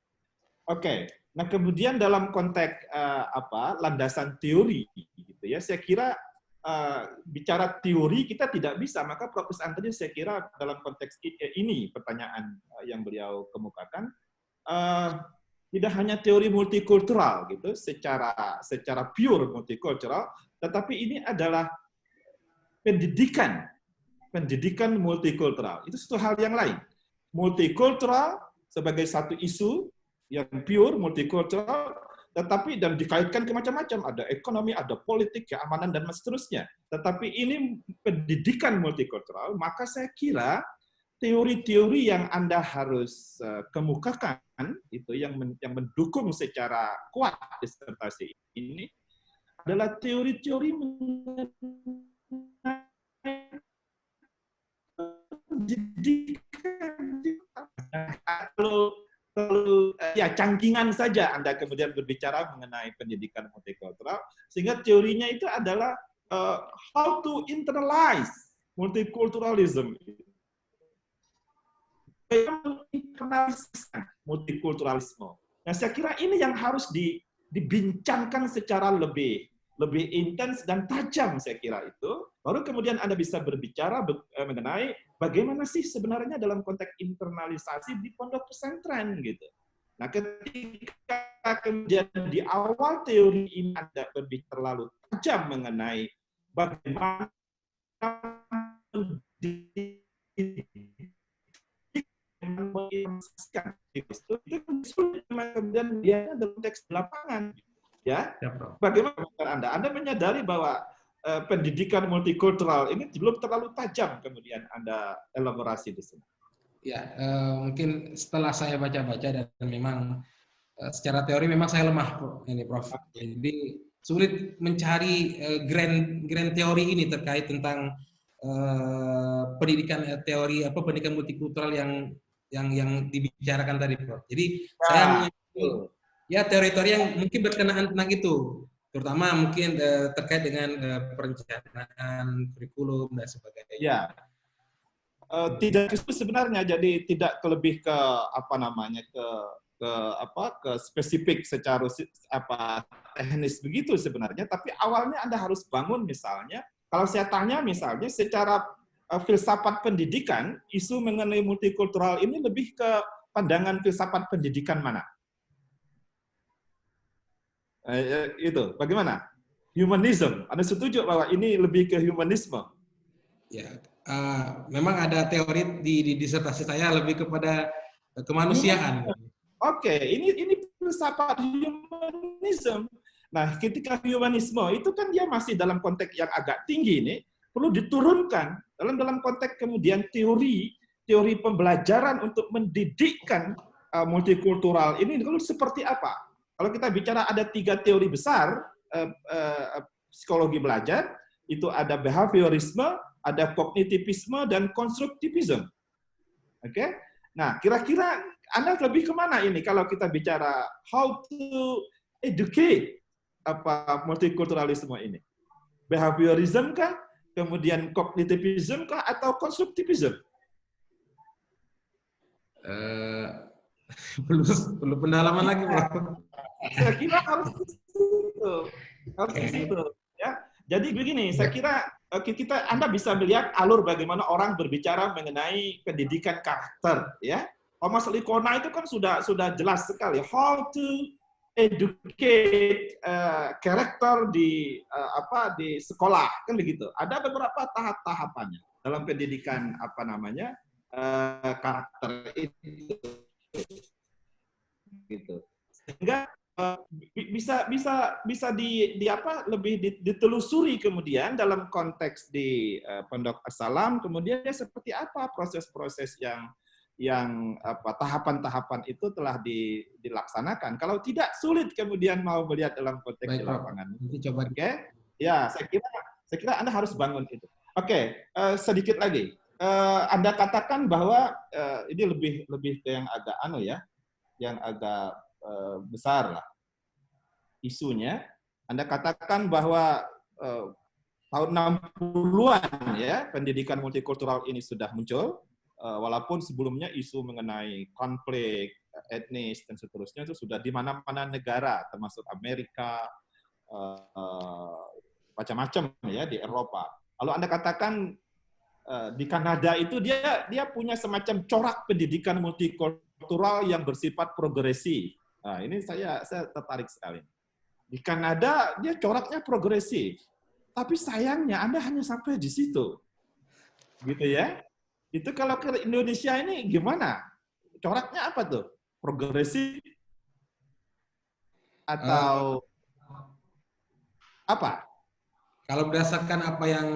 Oke, nah kemudian dalam konteks landasan teori gitu ya, saya kira bicara teori kita tidak bisa, maka Prof. Andri saya kira dalam konteks ini pertanyaan yang beliau kemukakan tidak hanya teori multikultural gitu secara pure multikultural, tetapi ini adalah pendidikan multikultural. Itu satu hal yang lain. Multikultural sebagai satu isu yang pure multikultural, tetapi dan dikaitkan ke macam-macam, ada ekonomi, ada politik, keamanan dan seterusnya. Tetapi ini pendidikan multikultural, maka saya kira teori-teori yang Anda harus kemukakan itu yang mendukung secara kuat disertasi ini adalah teori-teori mengenai pendidikan. Kalau ya cangkingan saja Anda kemudian berbicara mengenai pendidikan multikultural, sehingga teorinya itu adalah how to internalize multiculturalism. Internalisasi multikulturalisme. Nah, saya kira ini yang harus dibincangkan secara lebih intens dan tajam, saya kira itu. Baru kemudian Anda bisa berbicara mengenai bagaimana sih sebenarnya dalam konteks internalisasi di pondok pesantren gitu. Nah, ketika kemudian di awal teori ini Anda lebih terlalu tajam mengenai bagaimana itu kemudian dia dalam teks lapangan ya. Bagaimana Anda menyadari bahwa pendidikan multikultural ini belum terlalu tajam kemudian Anda elaborasi di sini? Ya, mungkin setelah saya baca-baca dan memang secara teori memang saya lemah, Prof. Jadi sulit mencari grand teori ini terkait tentang pendidikan teori pendidikan multikultural yang dibicarakan tadi, Prof. Jadi saya ya teori-teori yang mungkin berkenaan tentang itu, terutama mungkin terkait dengan perencanaan kurikulum dan sebagainya. Ya. Tidak itu sebenarnya, jadi tidak lebih ke ke spesifik secara teknis begitu sebenarnya, tapi awalnya Anda harus bangun misalnya, kalau saya tanya misalnya secara filsafat pendidikan, isu mengenai multikultural ini lebih ke pandangan filsafat pendidikan mana? Itu bagaimana? Humanism. Anda setuju bahwa ini lebih ke humanisme? Ya, memang ada teori di disertasi saya lebih kepada kemanusiaan. Oke, ini filsafat humanism. Nah, ketika humanisme itu kan dia masih dalam konteks yang agak tinggi ini, perlu diturunkan dalam konteks kemudian teori pembelajaran untuk mendidikkan multikultural ini dulu seperti apa? Kalau kita bicara ada 3 teori besar psikologi belajar, itu ada behaviorisme, ada kognitivisme dan konstruktivisme. Oke? Nah, kira-kira Anda lebih kemana ini kalau kita bicara how to educate multikulturalisme ini? Behaviorism kah? Kemudian kognitivism kah? Atau konstruktivism? Perlu pendalaman lagi, Bro. Saya kira harus itu. Ya. Jadi begini, saya kira Anda bisa melihat alur bagaimana orang berbicara mengenai pendidikan karakter, ya. Thomas Likona itu kan sudah jelas sekali how to educate karakter di di sekolah, kan begitu. Ada beberapa tahap-tahapannya dalam pendidikan karakter itu, gitu. Sehingga bisa lebih ditelusuri kemudian dalam konteks di Pondok As-Salam, kemudian seperti apa proses-proses yang tahapan-tahapan itu telah dilaksanakan. Kalau tidak, sulit kemudian mau melihat dalam konteks di lapangan. Oke, ya saya kira Anda harus bangun itu. Oke, sedikit lagi. Anda katakan bahwa ini lebih ke yang agak yang agak besar lah isunya. Anda katakan bahwa tahun 60-an ya pendidikan multikultural ini sudah muncul, walaupun sebelumnya isu mengenai konflik etnis dan seterusnya itu sudah di mana-mana negara, termasuk Amerika, macam-macam ya di Eropa. Lalu Anda katakan di Kanada itu dia punya semacam corak pendidikan multikultural yang bersifat progresif. Nah, ini saya tertarik sekali. Di Kanada dia coraknya progresif, tapi sayangnya Anda hanya sampai di situ, gitu ya. Itu kalau ke Indonesia ini gimana? Coraknya apa tuh? Progresif atau apa? Kalau berdasarkan apa yang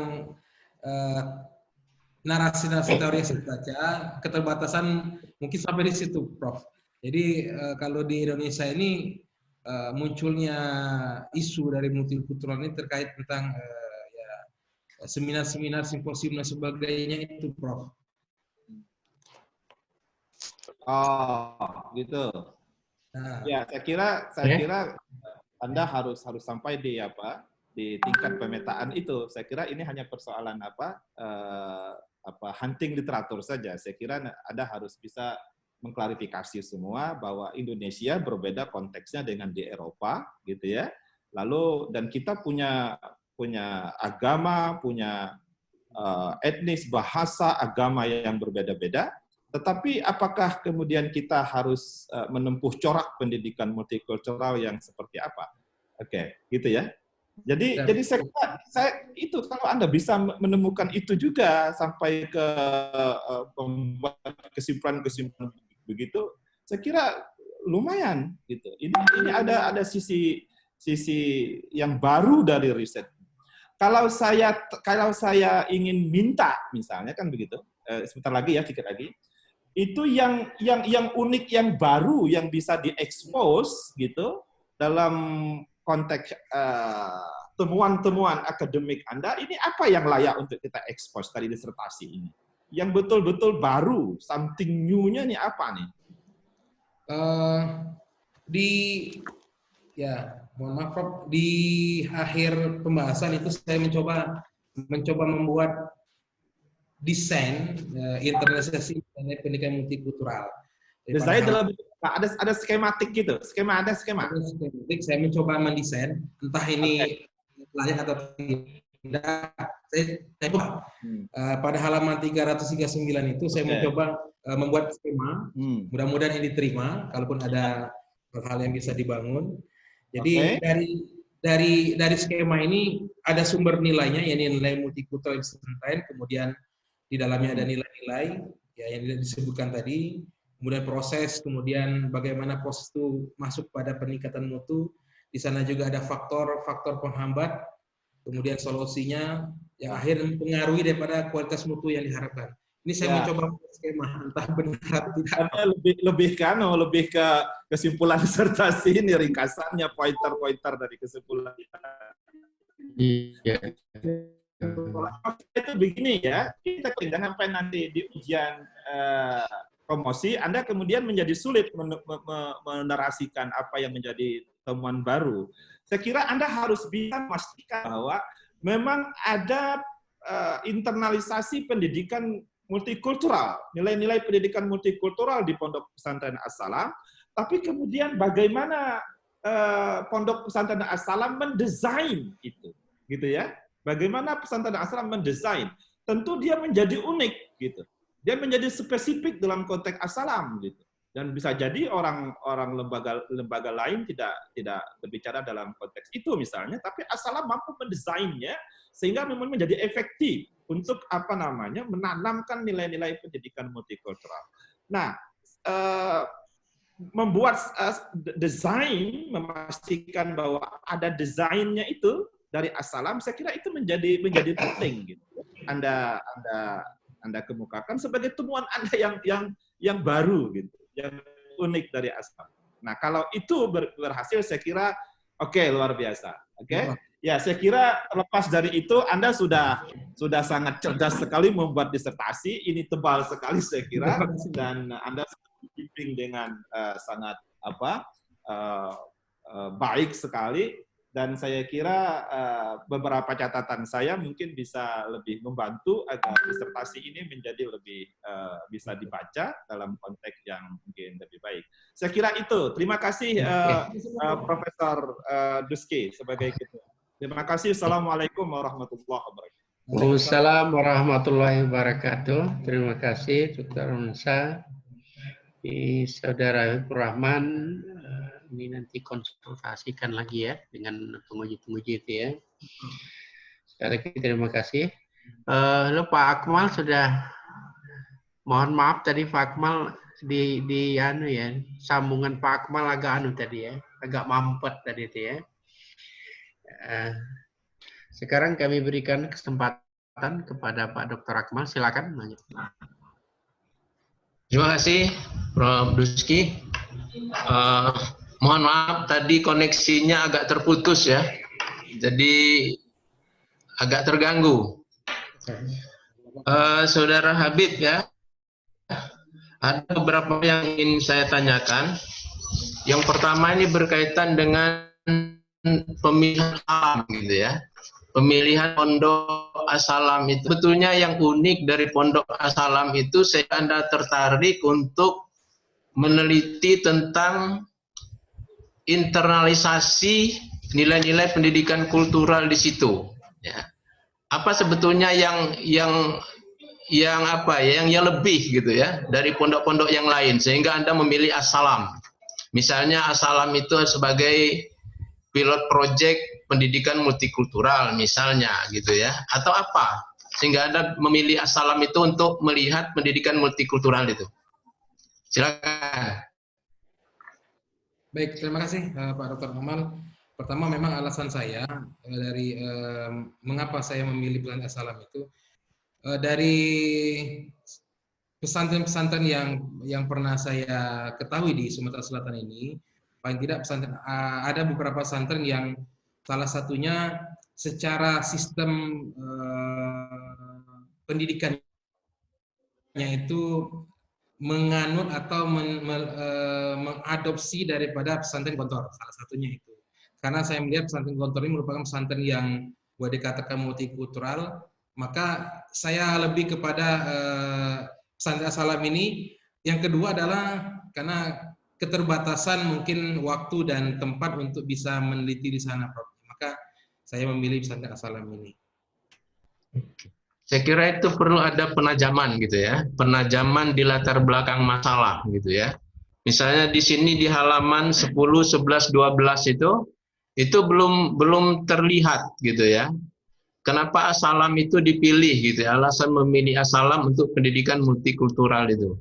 narasi-narasi teori yang saya baca, keterbatasan mungkin sampai di situ, Prof. Jadi kalau di Indonesia ini munculnya isu dari multikultural ini terkait tentang seminar-seminar, simposium dan sebagainya itu, Prof. Oh, gitu. Nah. Ya, saya kira Anda harus sampai di tingkat pemetaan itu. Saya kira ini hanya persoalan hunting literatur saja. Saya kira Anda harus bisa mengklarifikasi semua bahwa Indonesia berbeda konteksnya dengan di Eropa, gitu ya. Lalu dan kita punya agama, punya etnis, bahasa, agama yang berbeda-beda. Tetapi apakah kemudian kita harus menempuh corak pendidikan multikultural yang seperti apa? Oke, gitu ya. Jadi saya itu kalau Anda bisa menemukan itu juga sampai ke membuat kesimpulan-kesimpulan begitu, saya kira lumayan gitu. Ini ada sisi yang baru dari riset. Kalau saya ingin minta misalnya kan begitu, sebentar lagi ya, sedikit lagi. Itu yang unik, yang baru, yang bisa diekspos gitu dalam konteks temuan-temuan akademik Anda, ini apa yang layak untuk kita ekspos dari disertasi ini? Yang betul-betul baru, something new-nya ini apa nih? Mohon maaf, Prof. Di akhir pembahasan itu saya mencoba membuat desain internalisasi pendidikan multikultural. Desain dalam ada skematik gitu, skema. Skematik, saya mencoba mendesain, entah ini layak atau tidak. Saya coba pada halaman 339 itu saya mencoba membuat skema. Mudah-mudahan ini diterima, kalaupun ada hal yang bisa dibangun. Jadi dari skema ini ada sumber nilainya, yakni nilai multikultural lain, kemudian di dalamnya ada nilai-nilai ya yang disebutkan tadi, kemudian proses, kemudian bagaimana proses itu masuk pada peningkatan mutu. Di sana juga ada faktor-faktor penghambat, kemudian solusinya yang akhirnya mempengaruhi daripada kualitas mutu yang diharapkan. Ini saya mencoba skema, entah benar atau tidak. Lebih ke kesimpulan disertasi ini, ringkasannya, pointer-pointer dari kesimpulan. Iya. Itu begini ya, kita jangan sampai nanti di ujian promosi, Anda kemudian menjadi sulit menarasikan apa yang menjadi temuan baru. Saya kira Anda harus bisa memastikan bahwa memang ada internalisasi pendidikan multikultural, nilai-nilai pendidikan multikultural di Pondok Pesantren As-Salam, tapi kemudian bagaimana Pondok Pesantren As-Salam mendesain itu, gitu ya? Bagaimana pesantren As-Salam mendesain? Tentu dia menjadi unik, gitu. Dia menjadi spesifik dalam konteks As-Salam, gitu. Dan bisa jadi orang lembaga lain tidak berbicara dalam konteks itu misalnya, tapi As-Salam mampu mendesainnya sehingga memang menjadi efektif untuk menanamkan nilai-nilai pendidikan multikultural. Nah, membuat desain, memastikan bahwa ada desainnya itu dari As-Salam, saya kira itu menjadi penting gitu. Anda kemukakan sebagai temuan Anda yang baru gitu, yang unik dari As-Salam. Nah, kalau itu berhasil, saya kira oke, luar biasa. Oke. Ya, saya kira lepas dari itu Anda sudah sangat cerdas sekali membuat disertasi. Ini tebal sekali saya kira, dan Anda bimbing dengan sangat baik sekali. Dan saya kira beberapa catatan saya mungkin bisa lebih membantu agar disertasi ini menjadi lebih bisa dibaca dalam konteks yang mungkin lebih baik. Saya kira itu. Terima kasih Profesor Duski sebagai ketua. Terima kasih. Assalamualaikum warahmatullahi wabarakatuh. Waalaikumsalam warahmatullahi wabarakatuh. Terima kasih Dr. Unsa. Saudara Rahman, ini nanti konsultasikan lagi ya dengan penguji-penguji itu ya. Sekali lagi terima kasih. Lalu Pak Akmal sudah, mohon maaf tadi Pak Akmal di anu ya, sambungan Pak Akmal agak tadi ya, agak mampet tadi itu ya. Sekarang kami berikan kesempatan kepada Pak Dr. Akmal, silakan. Terima kasih Prof. Duski. Mohon maaf tadi koneksinya agak terputus ya, jadi agak terganggu. Saudara Habib ya, ada beberapa yang ingin saya tanyakan. Yang pertama ini berkaitan dengan pemilihan alam gitu ya. Pemilihan Pondok As-Salam itu betulnya yang unik dari Pondok As-Salam itu, saya Anda tertarik untuk meneliti tentang internalisasi nilai-nilai pendidikan kultural di situ. Ya. Apa sebetulnya yang lebih gitu ya dari pondok-pondok yang lain sehingga Anda memilih As-Salam. Misalnya As-Salam itu sebagai pilot project pendidikan multikultural misalnya gitu ya, atau apa sehingga Anda memilih As-Salam itu untuk melihat pendidikan multikultural itu. Silakan. Baik, terima kasih Pak Dr. Akmal. Pertama memang alasan saya dari mengapa saya memilih pilihan As-Salam itu dari pesantren-pesantren yang pernah saya ketahui di Sumatera Selatan ini, paling tidak pesantren ada beberapa pesantren yang salah satunya secara sistem pendidikannya itu menganut atau mengadopsi daripada pesantren Gontor, salah satunya itu. Karena saya melihat pesantren Gontor ini merupakan pesantren yang boleh dikatakan multikultural, maka saya lebih kepada pesantren As-Salam ini. Yang kedua adalah karena keterbatasan mungkin waktu dan tempat untuk bisa meneliti di sana, Prof. Maka saya memilih pesantren As-Salam ini. Saya kira itu perlu ada penajaman gitu ya, penajaman di latar belakang masalah gitu ya. Misalnya di sini di halaman 10, 11, 12 itu belum terlihat gitu ya. Kenapa As-Salam itu dipilih gitu ya, alasan memilih As-Salam untuk pendidikan multikultural itu.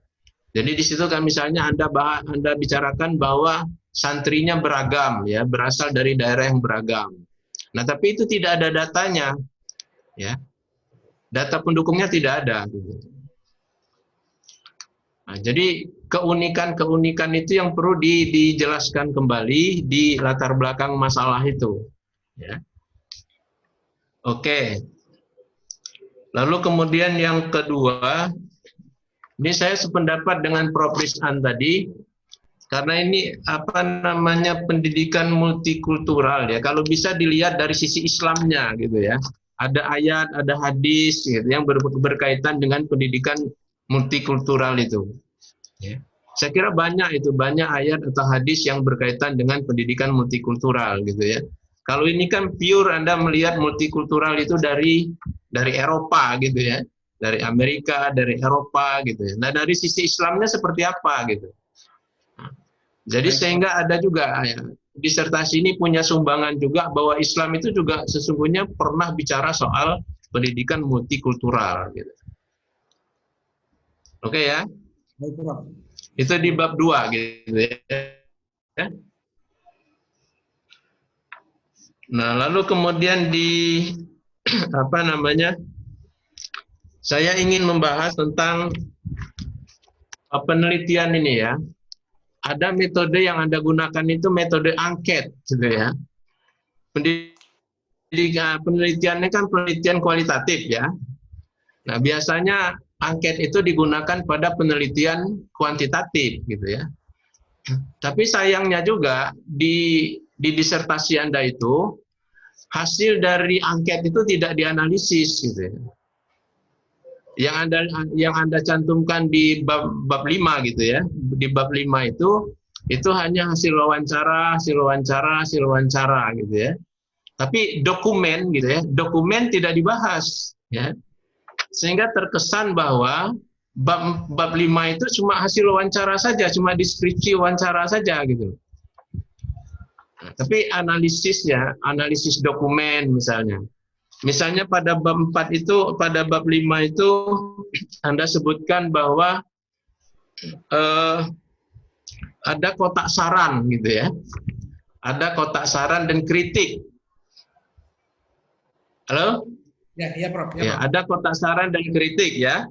Jadi di situ kan misalnya Anda bicarakan bahwa santrinya beragam ya, berasal dari daerah yang beragam. Nah, tapi itu tidak ada datanya ya. Data pendukungnya tidak ada. Nah, jadi keunikan-keunikan itu yang perlu dijelaskan kembali di latar belakang masalah itu. Ya. Oke. Lalu kemudian yang kedua, ini saya sependapat dengan Prof. Rizan tadi, karena ini pendidikan multikultural ya. Kalau bisa dilihat dari sisi Islamnya gitu ya. Ada ayat, ada hadis gitu, yang berkaitan dengan pendidikan multikultural itu. Ya. Saya kira banyak ayat atau hadis yang berkaitan dengan pendidikan multikultural gitu ya. Kalau ini kan pure Anda melihat multikultural itu dari Eropa gitu ya, dari Amerika, dari Eropa gitu ya. Nah dari sisi Islamnya seperti apa gitu. Jadi sehingga ada juga ya, disertasi ini punya sumbangan juga bahwa Islam itu juga sesungguhnya pernah bicara soal pendidikan multikultural. Gitu. Oke ya? Baik, Prof. Itu di bab 2 gitu ya. Nah, lalu kemudian di apa namanya? Saya ingin membahas tentang penelitian ini ya. Ada metode yang Anda gunakan itu metode angket gitu ya. Penelitiannya kan penelitian kualitatif ya. Nah, biasanya angket itu digunakan pada penelitian kuantitatif gitu ya. Tapi sayangnya juga di disertasi Anda itu hasil dari angket itu tidak dianalisis gitu ya. Yang Anda cantumkan di bab 5 gitu ya. Di bab 5 itu hanya hasil wawancara gitu ya. Tapi dokumen gitu ya, dokumen tidak dibahas ya. Sehingga terkesan bahwa bab 5 itu cuma hasil wawancara saja, cuma deskripsi wawancara saja gitu. Nah, tapi analisisnya, analisis dokumen misalnya. Misalnya pada bab 4 itu, pada bab 5 itu Anda sebutkan bahwa ada kotak saran gitu ya. Ada kotak saran dan kritik. Halo? Ya, Prof. Ya, ada kotak saran dan kritik ya.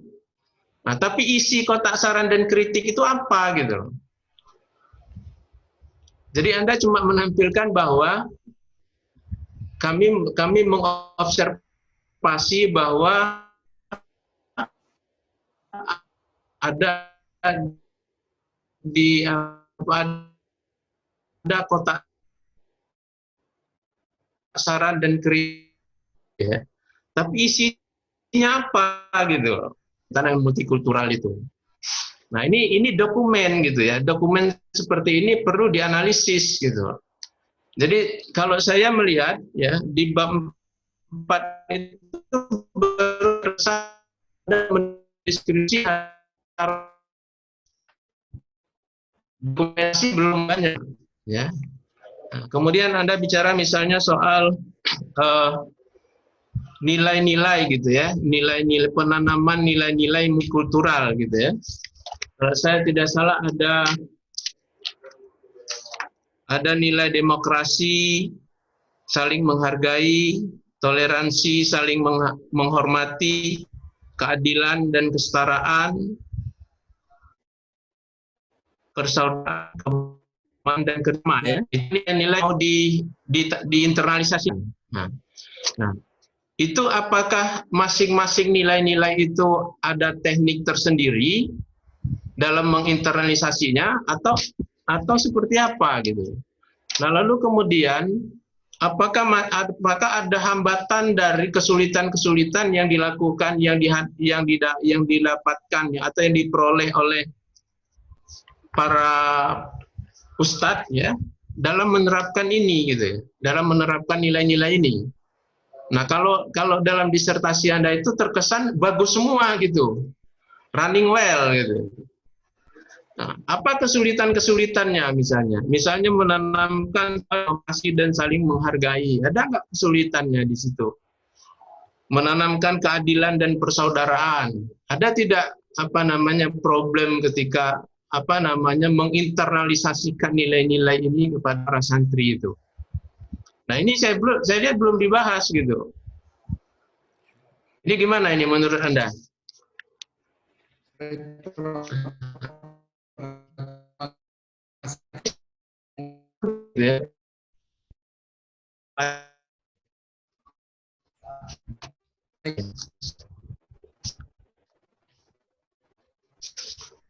Nah, tapi isi kotak saran dan kritik itu apa gitu. Jadi Anda cuma menampilkan bahwa kami mengobservasi bahwa ada kotak saran dan kritik ya. Tapi isinya apa gitu tentang multikultural itu. Nah, ini dokumen gitu ya. Dokumen seperti ini perlu dianalisis gitu. Jadi kalau saya melihat ya di bab 4 itu mendeskripsi dokumentasi belum banyak ya. Nah, kemudian Anda bicara misalnya soal nilai-nilai gitu ya, nilai-nilai penanaman nilai-nilai kultural gitu ya. Kalau saya tidak salah ada nilai demokrasi, saling menghargai, toleransi, saling menghormati, keadilan dan kesetaraan, persaudaraan dan kerjasama ya. Ini nilai mau diinternalisasi. Nah, itu apakah masing-masing nilai-nilai itu ada teknik tersendiri dalam menginternalisasinya atau seperti apa gitu. Nah, lalu kemudian apakah ada hambatan dari kesulitan-kesulitan yang dilakukan yang didapatkan atau yang diperoleh oleh para ustadz ya dalam menerapkan ini gitu ya, dalam menerapkan nilai-nilai ini. Nah, kalau dalam disertasi Anda itu terkesan bagus semua gitu. Running well gitu. Nah, apa kesulitan-kesulitannya misalnya? Misalnya menanamkan toleransi dan saling menghargai. Ada nggak kesulitannya di situ? Menanamkan keadilan dan persaudaraan. Ada tidak problem ketika menginternalisasikan nilai-nilai ini kepada para santri itu? Nah, ini saya lihat belum dibahas gitu. Ini gimana ini menurut Anda? Ya.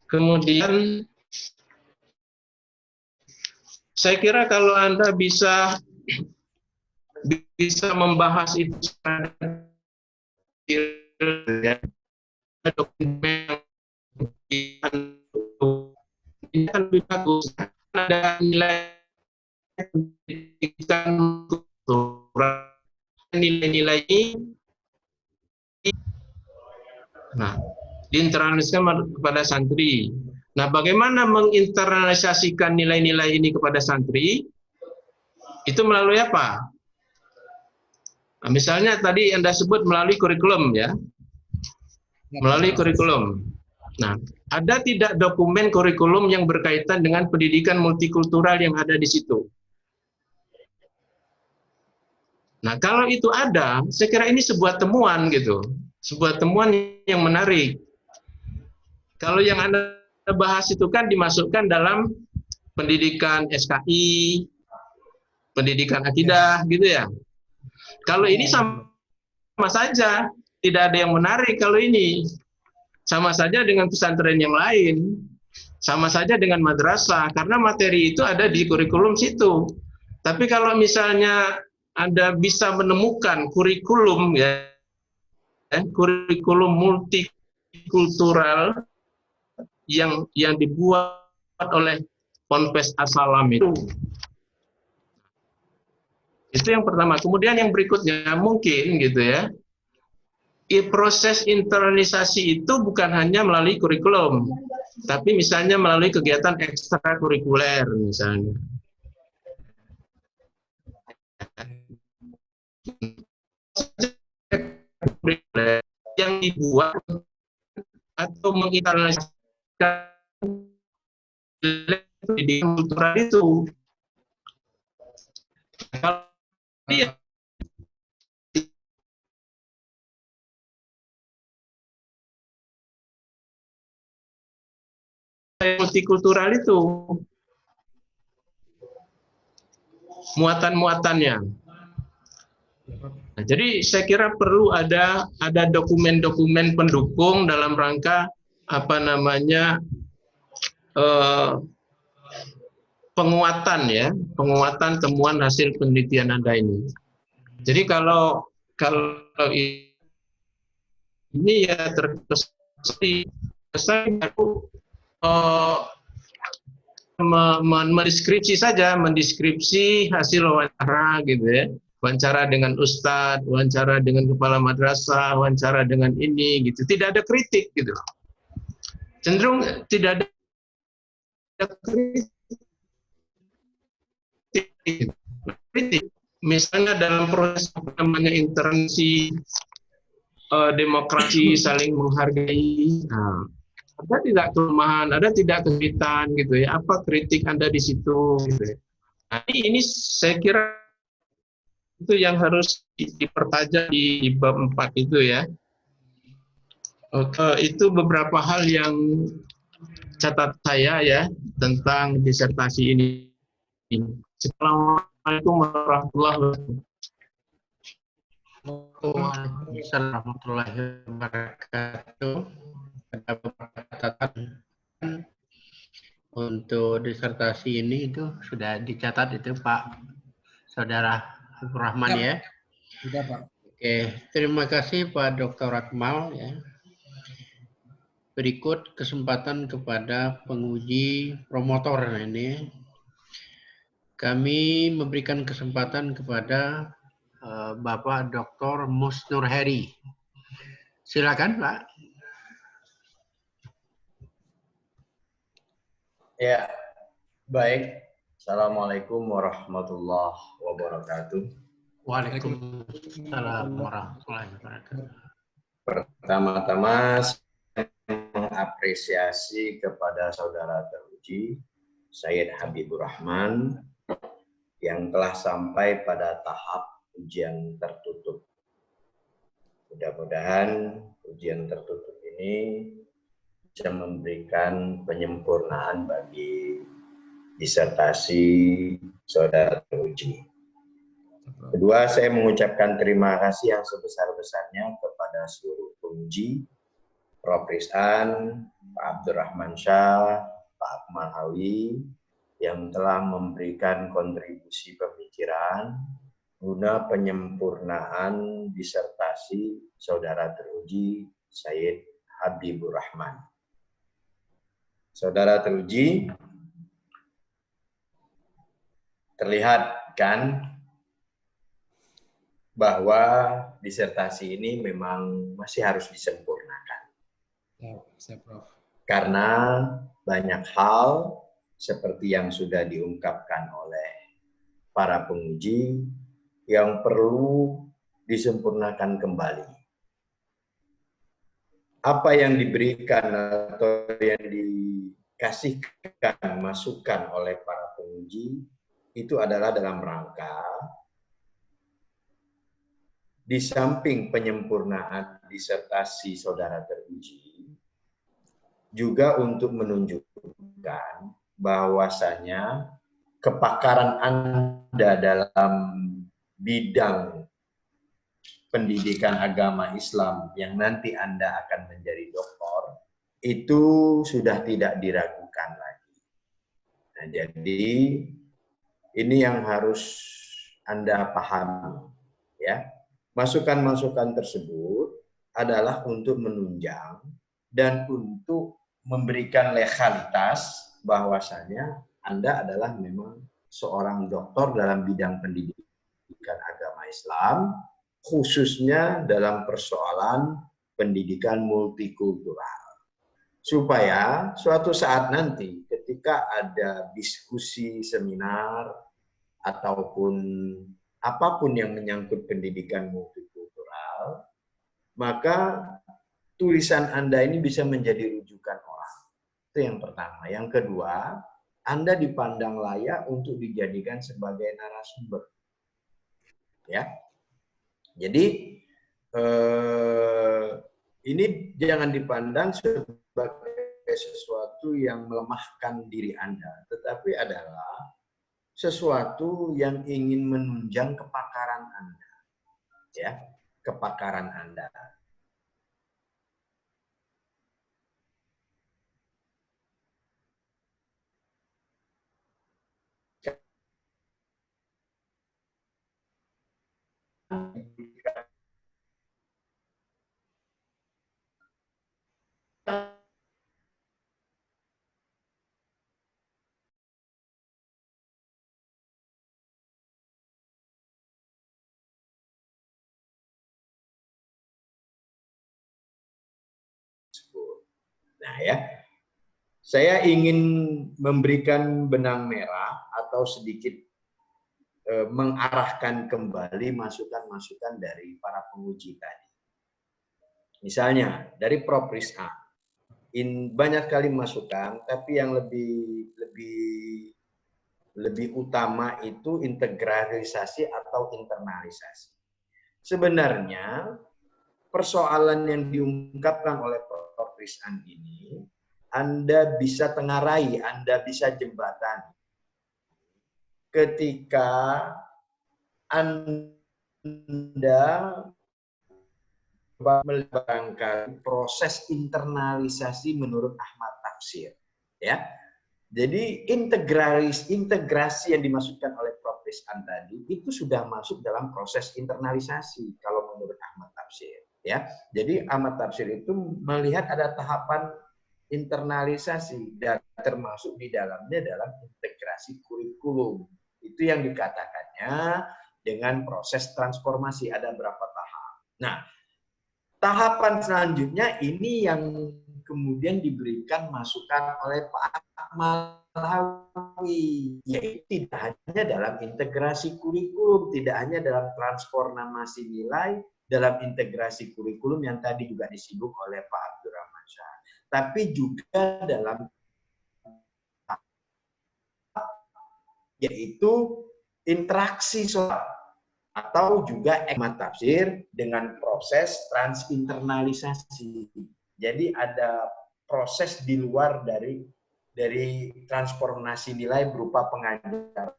Kemudian saya kira kalau Anda bisa membahas itu ya, dokumen ini kan lebih bagus. Ada nilai-nilai ini, nah, diinternalisasikan kepada santri. Nah, bagaimana menginternalisasikan nilai-nilai ini kepada santri? Itu melalui apa? Nah, misalnya tadi Anda sebut melalui kurikulum ya. Melalui kurikulum. Nah, ada tidak dokumen kurikulum yang berkaitan dengan pendidikan multikultural yang ada di situ? Nah, kalau itu ada, saya kira ini sebuah temuan gitu. Sebuah temuan yang menarik. Kalau yang Anda bahas itu kan dimasukkan dalam pendidikan SKI, pendidikan akidah gitu ya. Kalau ini sama saja, tidak ada yang menarik kalau ini. Sama saja dengan pesantren yang lain, sama saja dengan madrasah, karena materi itu ada di kurikulum situ. Tapi kalau misalnya Anda bisa menemukan kurikulum ya, kurikulum multikultural yang dibuat oleh Ponpes As-Salam itu yang pertama. Kemudian yang berikutnya mungkin gitu ya, proses internalisasi itu bukan hanya melalui kurikulum, tapi misalnya melalui kegiatan ekstrakurikuler misalnya. Yang dibuat atau menginternalisasikan pendidikan kultural itu. Kalau dia multikultural itu muatan-muatannya. Nah, jadi saya kira perlu ada dokumen-dokumen pendukung dalam rangka apa namanya penguatan ya, penguatan temuan hasil penelitian Anda ini. Jadi kalau ini ya saya baru mendeskripsi saja, mendeskripsi hasil wawancara gitu ya. Wawancara dengan ustadz, wawancara dengan kepala madrasah, wawancara dengan ini gitu. Tidak ada kritik gitu. Cenderung tidak ada kritik. Misalnya dalam proses namanya intervensi demokrasi saling menghargai. Nah, ada tidak kelemahan, ada tidak kesulitan gitu ya. Apa kritik Anda di situ gitu ya. Nah, ini saya kira itu yang harus dipertajam di bab 4 itu ya. Itu beberapa hal yang catat saya ya tentang disertasi ini. Assalamualaikum warahmatullahi wabarakatuh. Waalaikumsalam warahmatullahi wabarakatuh. Ada beberapa catatan untuk disertasi ini itu sudah dicatat itu Pak Saudara Habibur Rahman ya. Sudah Pak. Oke, terima kasih Pak Dr. Akmal ya. Berikut kesempatan kepada penguji promotor ini. Kami memberikan kesempatan kepada Bapak Dr. Mus Nur Heri. Silakan Pak. Ya, baik. Assalamualaikum warahmatullahi wabarakatuh. Waalaikumsalam warahmatullahi wabarakatuh. Pertama-tama saya mengapresiasi kepada saudara teruji Sayyid Habibur Rahman yang telah sampai pada tahap ujian tertutup. Mudah-mudahan ujian tertutup ini bisa memberikan penyempurnaan bagi disertasi saudara teruji. Kedua, saya mengucapkan terima kasih yang sebesar-besarnya kepada seluruh penguji, Prof. Rizan, Pak Abdurrahman Syah, Pak Akmal Hawi, yang telah memberikan kontribusi pemikiran guna penyempurnaan disertasi saudara teruji Sayyid Habibur Rahman. Saudara teruji, terlihat kan bahwa disertasi ini memang masih harus disempurnakan. Ya, saya Prof. Karena banyak hal seperti yang sudah diungkapkan oleh para penguji yang perlu disempurnakan kembali. Apa yang diberikan atau yang dikasihkan masukan oleh para penguji itu adalah dalam rangka di samping penyempurnaan disertasi saudara teruji, juga untuk menunjukkan bahwasanya kepakaran Anda dalam bidang pendidikan agama Islam yang nanti Anda akan menjadi doktor, itu sudah tidak diragukan lagi. Nah, jadi ini yang harus Anda pahami, ya. Masukan-masukan tersebut adalah untuk menunjang dan untuk memberikan legalitas bahwasanya Anda adalah memang seorang doktor dalam bidang pendidikan agama Islam, khususnya dalam persoalan pendidikan multikultural. Supaya suatu saat nanti ketika ada diskusi, seminar, ataupun apapun yang menyangkut pendidikan multikultural, maka tulisan Anda ini bisa menjadi rujukan orang. Itu yang pertama. Yang kedua, Anda dipandang layak untuk dijadikan sebagai narasumber. Ya. Jadi ini jangan dipandang sebagai sesuatu yang melemahkan diri Anda, tetapi adalah sesuatu yang ingin menunjang kepakaran Anda. Ya, kepakaran Anda. Nah ya, saya ingin memberikan benang merah atau sedikit mengarahkan kembali masukan-masukan dari para penguji tadi. Misalnya dari Propris A, banyak kali masukan, tapi yang lebih utama itu integralisasi atau internalisasi. Sebenarnya persoalan yang diungkapkan oleh Propris A ini Anda bisa tengarai, Anda bisa jembatani ketika Anda melakukan proses internalisasi menurut Ahmad Tafsir, ya. Jadi integrasi yang dimaksudkan oleh Propris An tadi itu sudah masuk dalam proses internalisasi kalau menurut Ahmad Tafsir, ya. Jadi Ahmad Tafsir itu melihat ada tahapan internalisasi dan termasuk di dalamnya dalam integrasi kurikulum. Itu yang dikatakannya dengan proses transformasi, ada berapa tahap. Nah, tahapan selanjutnya ini yang kemudian diberikan masukan oleh Pak Malawi, yaitu tidak hanya dalam integrasi kurikulum, tidak hanya dalam transformasi nilai, dalam integrasi kurikulum yang tadi juga disinggung oleh Pak Abdurrahman Shah, tapi juga dalam yaitu interaksi sosial atau juga Ahmad Tafsir dengan proses transinternalisasi. Jadi ada proses di luar dari transformasi nilai berupa pengajaran.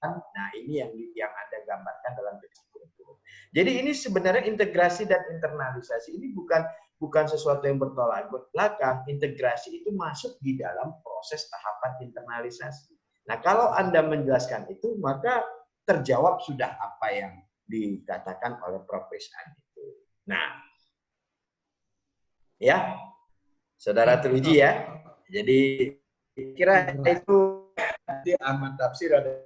Nah, ini yang Anda gambarkan dalam kurikulum. Jadi ini sebenarnya integrasi dan internalisasi ini bukan sesuatu yang bertolak belakang. Integrasi itu masuk di dalam proses tahapan internalisasi. Nah, kalau Anda menjelaskan itu, maka terjawab sudah apa yang dikatakan oleh Propris An itu. Nah, ya, saudara teruji ya. Jadi kira itu di Ahmad Tafsir ada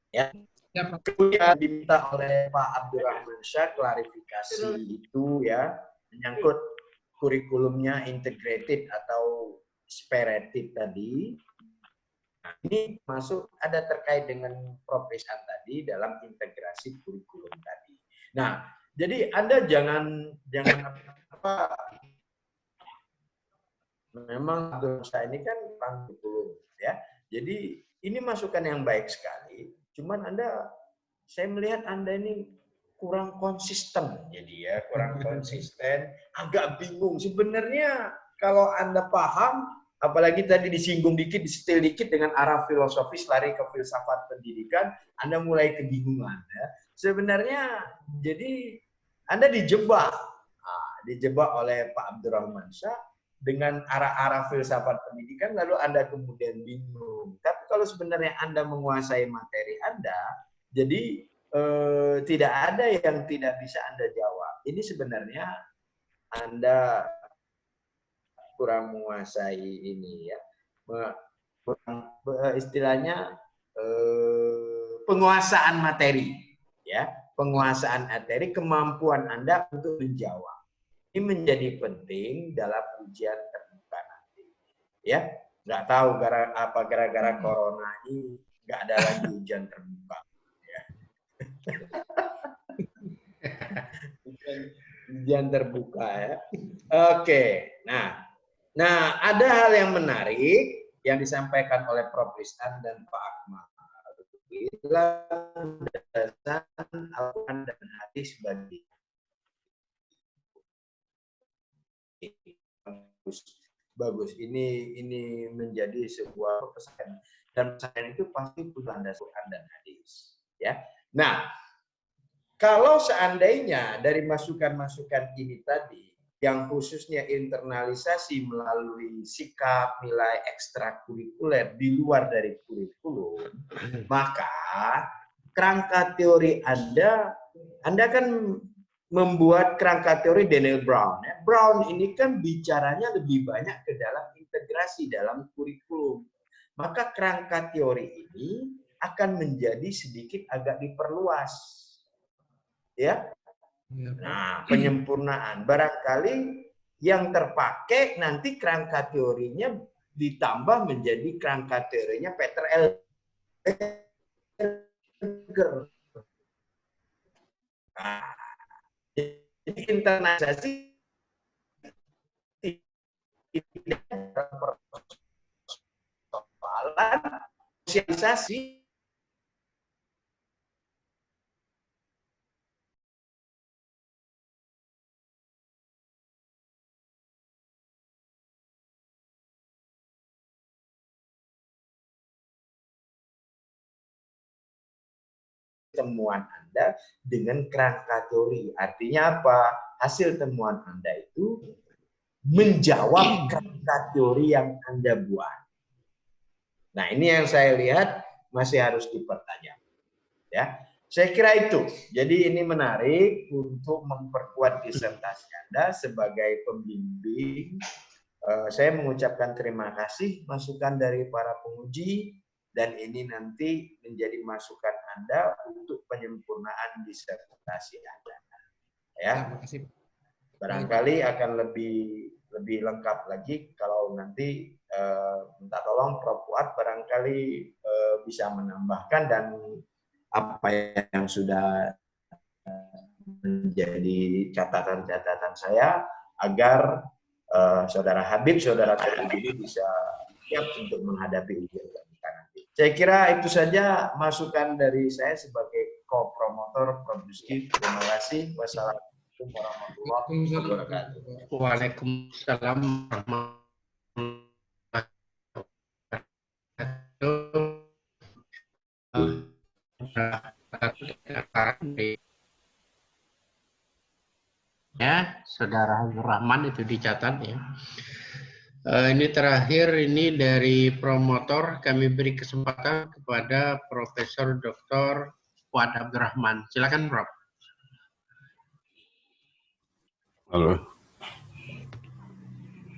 Ya. Kemudian diminta oleh Pak Abdurrahman Syah klarifikasi itu ya menyangkut kurikulumnya integrated atau separated tadi. Nah, ini masuk ada terkait dengan Prof. Rizhan tadi dalam integrasi kurikulum tadi. Nah, jadi Anda jangan apa, memang Abdul Syah ini kan kurikulum ya. Jadi ini masukan yang baik sekali. Cuman saya melihat Anda ini kurang konsisten, jadi ya kurang konsisten, agak bingung. Sebenarnya kalau Anda paham, apalagi tadi disinggung dikit, disetel dikit dengan arah filosofis, lari ke filsafat pendidikan, Anda mulai kebingungan. Ya. Sebenarnya jadi Anda dijebak, dijebak oleh Pak Abdurrahman Syah dengan arah-arah filsafat pendidikan, lalu Anda kemudian bingung. Tapi kalau sebenarnya Anda menguasai materi Anda, jadi tidak ada yang tidak bisa Anda jawab. Ini sebenarnya Anda kurang menguasai ini ya, istilahnya penguasaan materi, ya, penguasaan materi, kemampuan Anda untuk menjawab. Ini menjadi penting dalam ujian terbuka nanti, ya. Nggak tahu gara-gara corona ini nggak ada lagi ujian terbuka. Ya. Ujian terbuka ya. Oke, nah ada hal yang menarik yang disampaikan oleh Prof. Rizhan dan Pak Akmal. Landasan Al-Quran dan hadis bagi bagus. Ini menjadi sebuah pesan, dan pesan itu pasti punya landasan Quran dan hadis. Ya. Nah, kalau seandainya dari masukan-masukan ini tadi, yang khususnya internalisasi melalui sikap nilai ekstrakurikuler di luar dari kurikulum, maka kerangka teori Anda kan membuat kerangka teori Daniel Brown. Brown ini kan bicaranya lebih banyak ke dalam integrasi dalam kurikulum. Maka kerangka teori ini akan menjadi sedikit agak diperluas. Ya. Nah, penyempurnaan. Barangkali yang terpakai nanti kerangka teorinya ditambah menjadi kerangka teorinya Peter Elger. Nah, jadi internalisasi tidak persoalan sosialisasi temuan Anda dengan kerangka teori. Artinya apa? Hasil temuan Anda itu menjawab kerangka teori yang Anda buat. Nah, ini yang saya lihat masih harus dipertanyakan. Ya, saya kira itu. Jadi ini menarik untuk memperkuat disertasi Anda sebagai pembimbing. Saya mengucapkan terima kasih masukan dari para penguji. Dan ini nanti menjadi masukan Anda untuk penyempurnaan disertasi Anda. Ya, barangkali akan lebih lengkap lagi kalau nanti minta tolong Prof. Fuad barangkali bisa menambahkan dan apa yang sudah menjadi catatan-catatan saya agar Saudara Habib, Saudara ini bisa siap untuk menghadapi ujian. Saya kira itu saja masukan dari saya sebagai co-promotor produksi. Terima kasih. Wassalamualaikum warahmatullahi wabarakatuh. Waalaikumsalam warahmatullahi. Ya, Saudara Rahman itu dicatat ya. Ini terakhir, ini dari promotor, kami beri kesempatan kepada Profesor Dr. Fuad Abdurrahman. Silakan, Prof. Halo.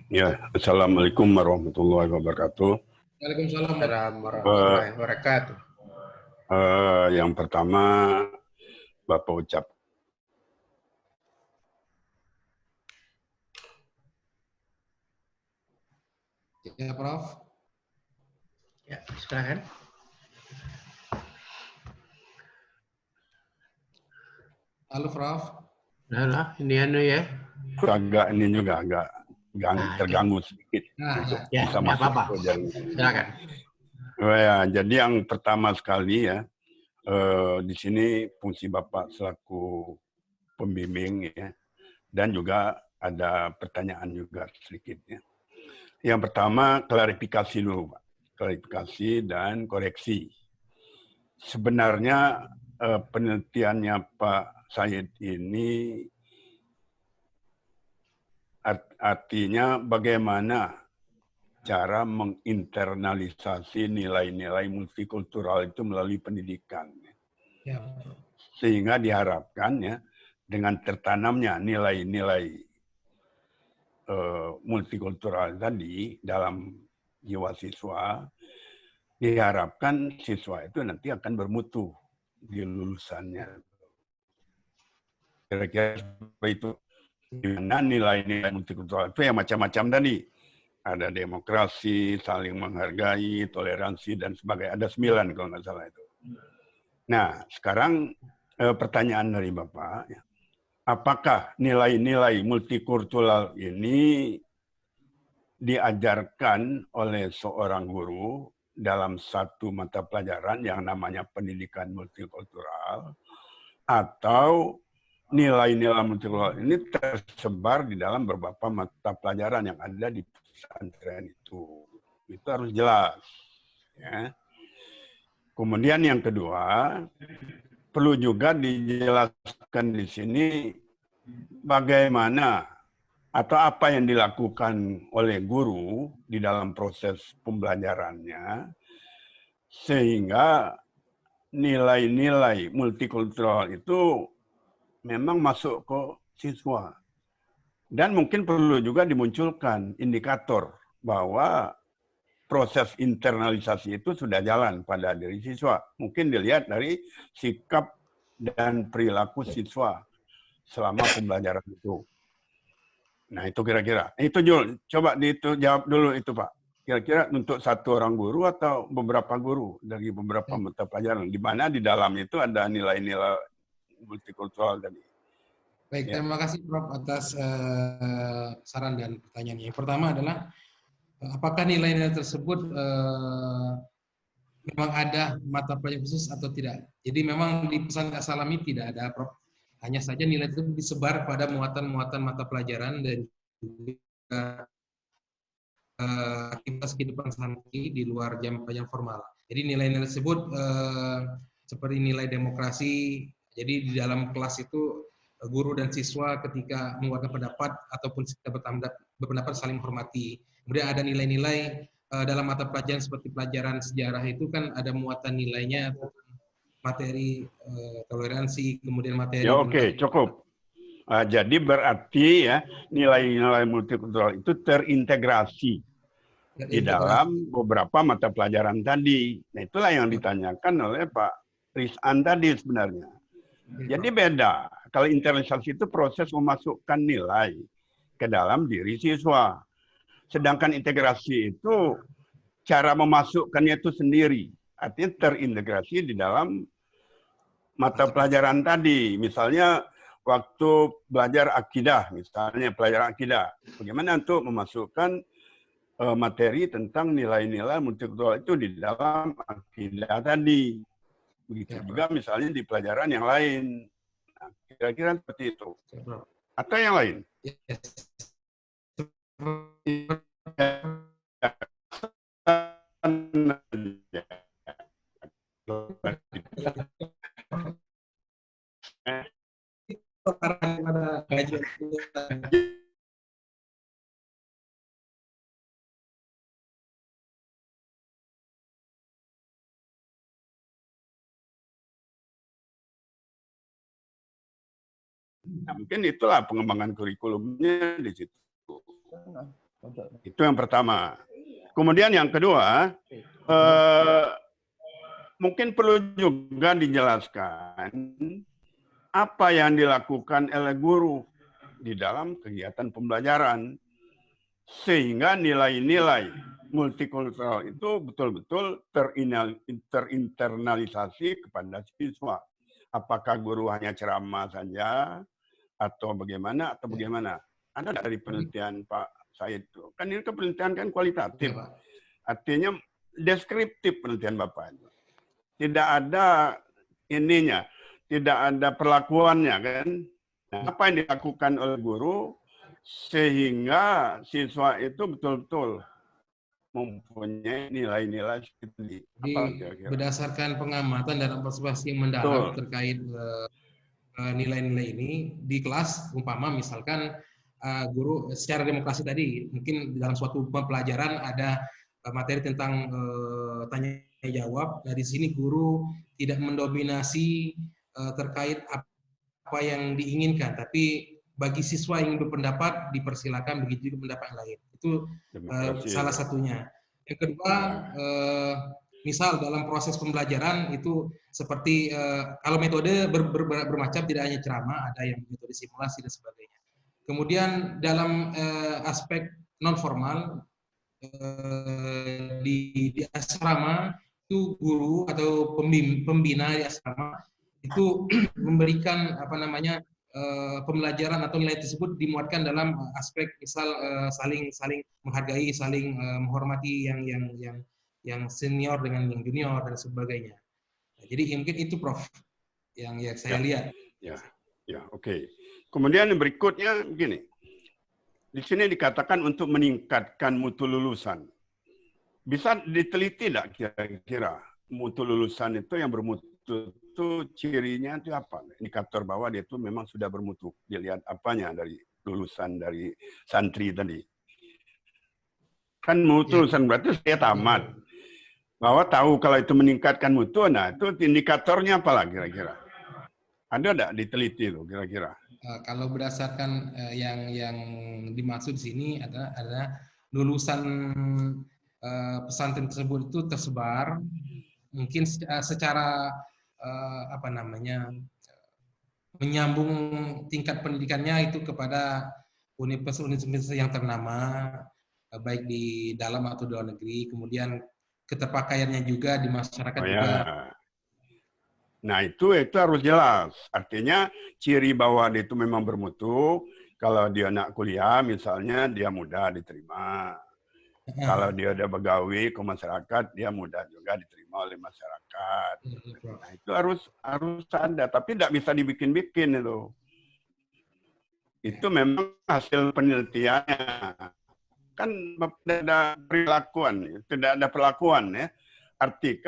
Ya, Assalamualaikum warahmatullahi wabarakatuh. Waalaikumsalam warahmatullahi wabarakatuh. Yang pertama, Bapak ucap. Ya, Prof. Ya, silakan. Halo, Prof. Nah, ini ya. Agak ini juga agak terganggu sedikit. Nah, ya, Bisa nggak masuk apa-apa. ke jaringan. Silakan. Ya, jadi yang pertama sekali ya, di sini fungsi Bapak selaku pembimbing ya, dan juga ada pertanyaan juga sedikit ya. Yang pertama klarifikasi dulu Pak, klarifikasi dan koreksi. Sebenarnya penelitiannya Pak Said ini artinya bagaimana cara menginternalisasi nilai-nilai multikultural itu melalui pendidikan. ya. Sehingga diharapkan ya dengan tertanamnya nilai-nilai multikultural tadi dalam jiwa siswa, diharapkan siswa itu nanti akan bermutu di lulusannya. Kira-kira seperti itu. Di mana nilai-nilai multikultural itu yang macam-macam tadi. Ada demokrasi, saling menghargai, toleransi, dan sebagainya. Ada 9 kalau nggak salah itu. Nah, sekarang pertanyaan dari Bapak, apakah nilai-nilai multikultural ini diajarkan oleh seorang guru dalam satu mata pelajaran yang namanya pendidikan multikultural, atau nilai-nilai multikultural ini tersebar di dalam beberapa mata pelajaran yang ada di pesantren itu. Itu harus jelas. Ya. Kemudian yang kedua, perlu juga dijelaskan di sini bagaimana atau apa yang dilakukan oleh guru di dalam proses pembelajarannya sehingga nilai-nilai multikultural itu memang masuk ke siswa. Dan mungkin perlu juga dimunculkan indikator bahwa proses internalisasi itu sudah jalan pada diri siswa. Mungkin dilihat dari sikap dan perilaku siswa selama pembelajaran itu. Nah, itu kira-kira. Itu Jul, coba jawab dulu itu Pak. Kira-kira untuk satu orang guru atau beberapa guru dari beberapa mata pelajaran, di mana di dalam itu ada nilai-nilai multikultural tadi. Baik, terima kasih Prof atas saran dan pertanyaannya. Yang pertama adalah apakah nilai-nilai tersebut memang ada mata pelajaran khusus atau tidak? Jadi memang di pesantren As-Salami tidak ada, Prof. Hanya saja nilai itu disebar pada muatan-muatan mata pelajaran dan juga aktivitas kehidupan sehari-hari di luar jam pelajaran formal. Jadi nilai-nilai tersebut seperti nilai demokrasi. Jadi di dalam kelas itu guru dan siswa ketika mengeluarkan pendapat ataupun berpendapat saling menghormati. Kemudian ada nilai-nilai dalam mata pelajaran seperti pelajaran sejarah itu kan ada muatan nilainya, materi toleransi, kemudian materi. Ya oke, cukup. Jadi berarti ya nilai-nilai multikultural itu terintegrasi di dalam beberapa mata pelajaran tadi. Nah itulah yang ditanyakan oleh Pak Rizan tadi sebenarnya. Jadi beda. Kalau internalisasi itu proses memasukkan nilai ke dalam diri siswa. Sedangkan integrasi itu cara memasukkannya itu sendiri. Artinya terintegrasi di dalam mata pelajaran tadi. Misalnya waktu belajar akidah, misalnya pelajaran akidah. Bagaimana untuk memasukkan materi tentang nilai-nilai multikultural itu di dalam akidah tadi. Begitu juga misalnya di pelajaran yang lain. Nah, kira-kira seperti itu. Atau yang lain? Nah, mungkin itulah pengembangan kurikulumnya di situ. Itu yang pertama. Kemudian yang kedua, mungkin perlu juga dijelaskan apa yang dilakukan oleh guru di dalam kegiatan pembelajaran, sehingga nilai-nilai multikultural itu betul-betul terinternalisasi kepada siswa. Apakah guru hanya ceramah saja, atau bagaimana, Ada nggak dari penelitian Pak Said itu? Kan ini penelitian kan kualitatif. Ya, Pak. Artinya deskriptif penelitian Bapak. Tidak ada ininya, tidak ada perlakuannya kan. Nah, apa yang dilakukan oleh guru sehingga siswa itu betul-betul mempunyai nilai-nilai seperti apa kira-kira? Berdasarkan pengamatan dan observasi yang mendalam terkait nilai-nilai ini di kelas, umpama misalkan guru secara demokrasi tadi, mungkin dalam suatu pelajaran ada materi tentang tanya jawab. Nah, di sini guru tidak mendominasi terkait apa yang diinginkan, tapi bagi siswa yang berpendapat dipersilakan, begitu juga pendapat yang lain. Itu salah satunya. Yang kedua, misal dalam proses pembelajaran itu seperti kalau metode bermacam, tidak hanya ceramah, ada yang metode simulasi dan sebagainya. Kemudian dalam aspek non formal di asrama itu guru atau pembina di asrama itu memberikan pembelajaran atau nilai tersebut dimuatkan dalam aspek misal saling menghargai, saling menghormati yang senior dengan yang junior dan sebagainya. Nah, jadi mungkin itu Prof yang saya lihat. Ya, oke. Kemudian yang berikutnya begini. Di sini dikatakan untuk meningkatkan mutu lulusan. Bisa diteliti tidak kira-kira mutu lulusan itu yang bermutu itu cirinya itu apa? Indikator bahwa dia itu memang sudah bermutu. Dilihat apanya dari lulusan dari santri tadi. Kan mutu lulusan berarti saya tamat. Bahwa tahu kalau itu meningkatkan mutu, nah itu indikatornya apa lagi kira-kira? Ada enggak diteliti itu kira-kira? Kalau berdasarkan yang dimaksud di sini ada lulusan pesantren tersebut itu tersebar mungkin secara menyambung tingkat pendidikannya itu kepada universitas yang ternama baik di dalam atau di luar negeri, kemudian keterpakaiannya juga di masyarakat juga. Nah itu harus jelas. Artinya ciri bahwa dia itu memang bermutu. Kalau dia anak kuliah misalnya dia mudah diterima. Kalau dia udah begawi ke masyarakat dia mudah juga diterima oleh masyarakat. Nah itu harus ada. Tapi tidak bisa dibikin-bikin itu. Itu memang hasil penelitiannya. Kan tidak ada perlakuan ya. Arti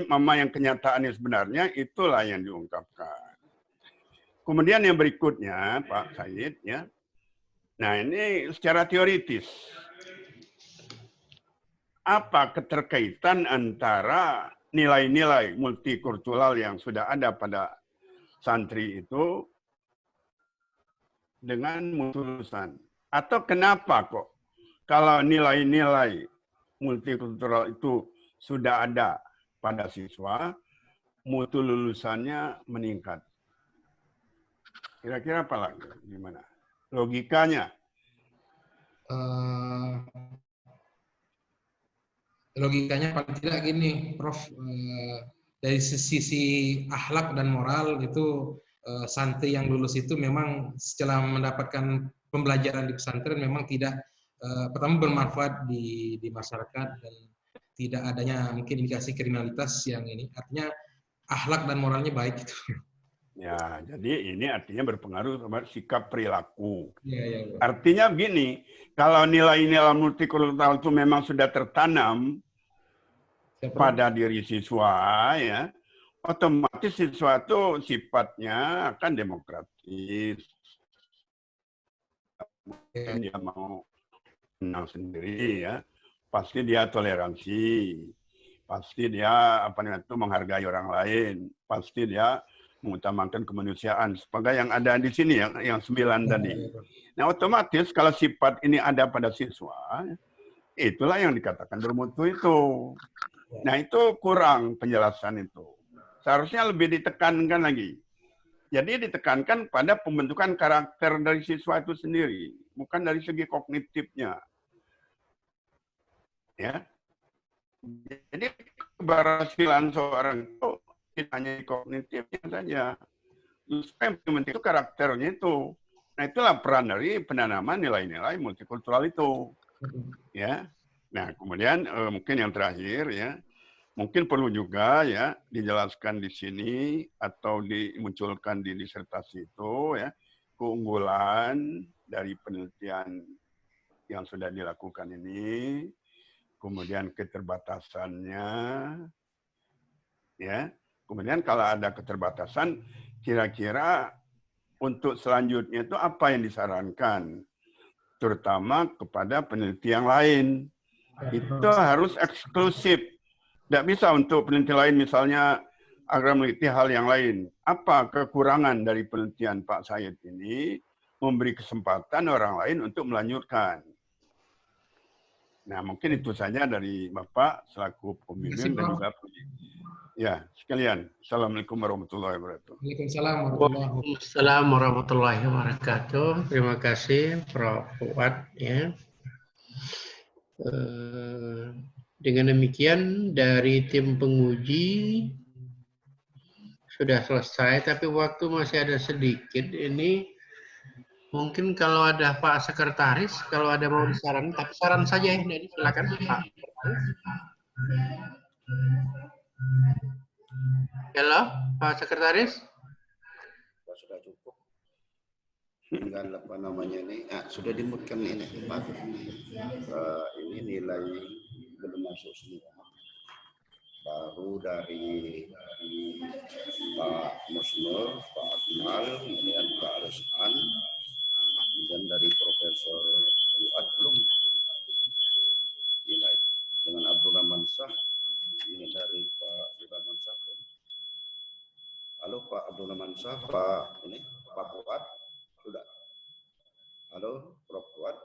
mama yang kenyataannya sebenarnya itulah yang diungkapkan. Kemudian yang berikutnya Pak Said ya. Nah ini secara teoritis. Apa keterkaitan antara nilai-nilai multikultural yang sudah ada pada santri itu dengan mutu lulusan? Atau kenapa kok kalau nilai-nilai multikultural itu sudah ada pada siswa, mutu lulusannya meningkat? Kira-kira apa lagi? Gimana? Logikanya? Logikanya paling tidak gini, Prof. Dari sisi akhlak dan moral itu santri yang lulus itu memang setelah mendapatkan pembelajaran di pesantren memang tidak pertama bermanfaat di masyarakat dan tidak adanya mungkin indikasi kriminalitas yang ini. Artinya akhlak dan moralnya baik itu. Ya, jadi ini artinya berpengaruh sama sikap perilaku. Ya. Artinya begini, kalau nilai-nilai multikultural itu memang sudah tertanam pada diri siswa, ya, otomatis siswa itu sifatnya akan demokratis. Mungkin dia mau menang sendiri, ya. Pasti dia toleransi, pasti dia menghargai orang lain, pasti dia mengutamakan kemanusiaan sebagai yang ada di sini yang 9 tadi. Nah otomatis kalau sifat ini ada pada siswa, itulah yang dikatakan bermutu itu. Nah, itu kurang penjelasan itu. Seharusnya lebih ditekankan lagi. Jadi ditekankan pada pembentukan karakter dari siswa itu sendiri, bukan dari segi kognitifnya. Ya. Jadi keberhasilan seorang itu tidak hanya di kognitifnya saja. Supaya itu karakternya itu. Nah, itulah peran dari penanaman nilai-nilai multikultural itu. Ya. Nah, kemudian mungkin yang terakhir ya, mungkin perlu juga ya dijelaskan di sini atau dimunculkan di disertasi itu ya keunggulan dari penelitian yang sudah dilakukan ini, kemudian keterbatasannya, ya. Kemudian kalau ada keterbatasan, kira-kira untuk selanjutnya itu apa yang disarankan, terutama kepada peneliti yang lain. Itu harus eksklusif. Tidak bisa untuk peneliti lain misalnya agar meneliti hal yang lain. Apa kekurangan dari penelitian Pak Said ini memberi kesempatan orang lain untuk melanjutkan. Nah, mungkin itu saja dari Bapak selaku pembimbing dan juga ya, sekalian. Assalamualaikum warahmatullahi wabarakatuh. Waalaikumsalam warahmatullahi wabarakatuh. Terima kasih Prof. Fuad ya. Dengan demikian dari tim penguji sudah selesai, tapi waktu masih ada sedikit. Ini mungkin kalau ada Pak Sekretaris, kalau ada mau disarankan, tapi saran saja ya, jadi silakan Pak. Halo, Pak Sekretaris. Sudah cukup. Tinggal apa namanya ini, sudah dimutkan ini Pak. Ini nilai belum masuk semua. Baru dari Pak Musnur, Pak Akmal, kemudian Pak Rusman, kemudian dari Profesor Fuad belum nilai. Dengan Abdul Rahman Shah, ini dari Pak Abdul Rahman Shah belum. Halo Pak Abdul Rahman Shah, Pak Fuad, sudah. Halo Prof. Fuad.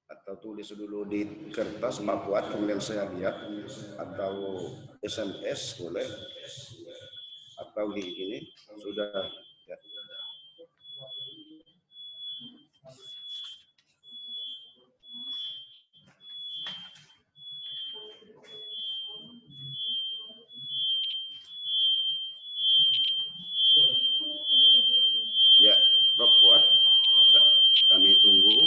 Atau tulis dulu di kertas Pak Fuad, kemudian saya lihat, atau SMS boleh, atau di ini sudah ya. Ya, Prof. Fuad, kami tunggu.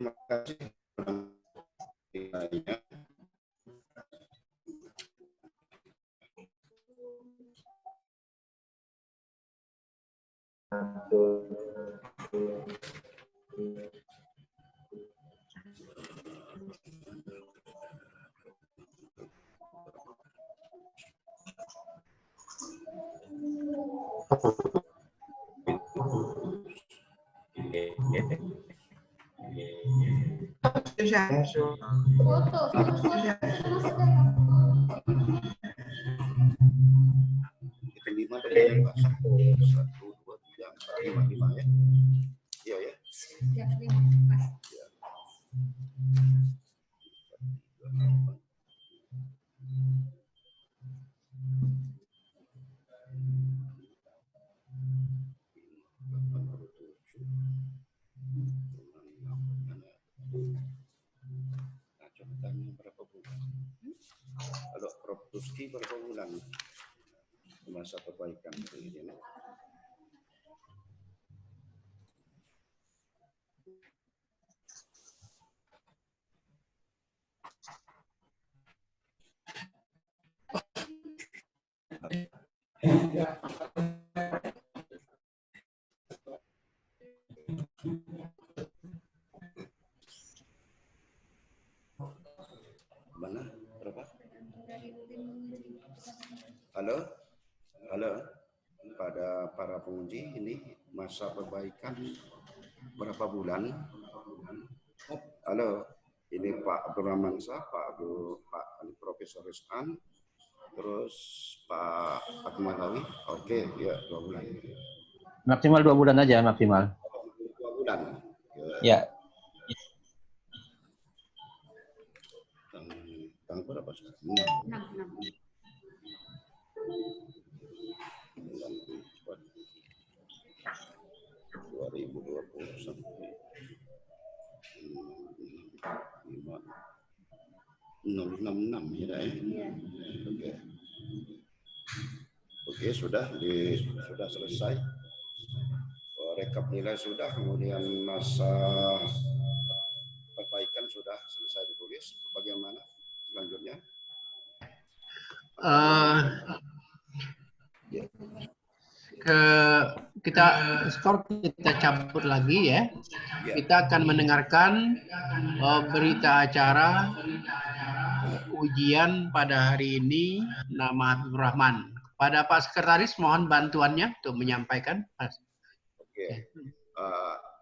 Terima kasih. Lima dari Pak. 1, 2, 3, 4, 5 ya. Iya ya. Ya, 5. Prof. Duski berapa bulan masa perbaikan ini? Mana? Berapa? Halo? Halo? Pada para penguji ini masa perbaikan berapa bulan? Halo? Ini Pak Abdurrahman Shah, Pak Profesor Rizkan, terus Pak Akmal. Oke, ya 2 bulan. Maksimal 2 bulan aja maksimal. 2 bulan. Ya. Tanggal berapa sekarang? 2020 sampai 666 ya, Oke. Oke, sudah selesai. Rekap nilai sudah, kemudian masa perbaikan sudah selesai ditulis. Bagaimana selanjutnya? Kita skor kita cabut lagi ya. Kita akan mendengarkan berita acara ujian pada hari ini nama Habibur Rahman. Pada Pak Sekretaris mohon bantuannya untuk menyampaikan. Oke.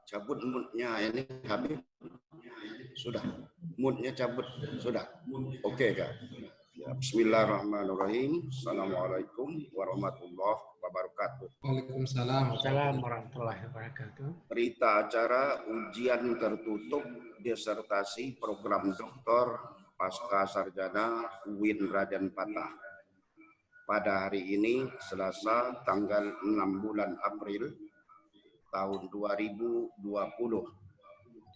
Cabut moodnya ini Habib. Sudah. Moodnya cabut. Sudah. Oke, Kak. Ya, bismillahirrahmanirrahim. Assalamualaikum warahmatullahi wabarakatuh. Waalaikumsalam. Assalamualaikum warahmatullahi wabarakatuh. Berita acara ujian tertutup disertasi program doktor pasca sarjana UIN Raden Patah. Pada hari ini Selasa tanggal 6 bulan April tahun 2020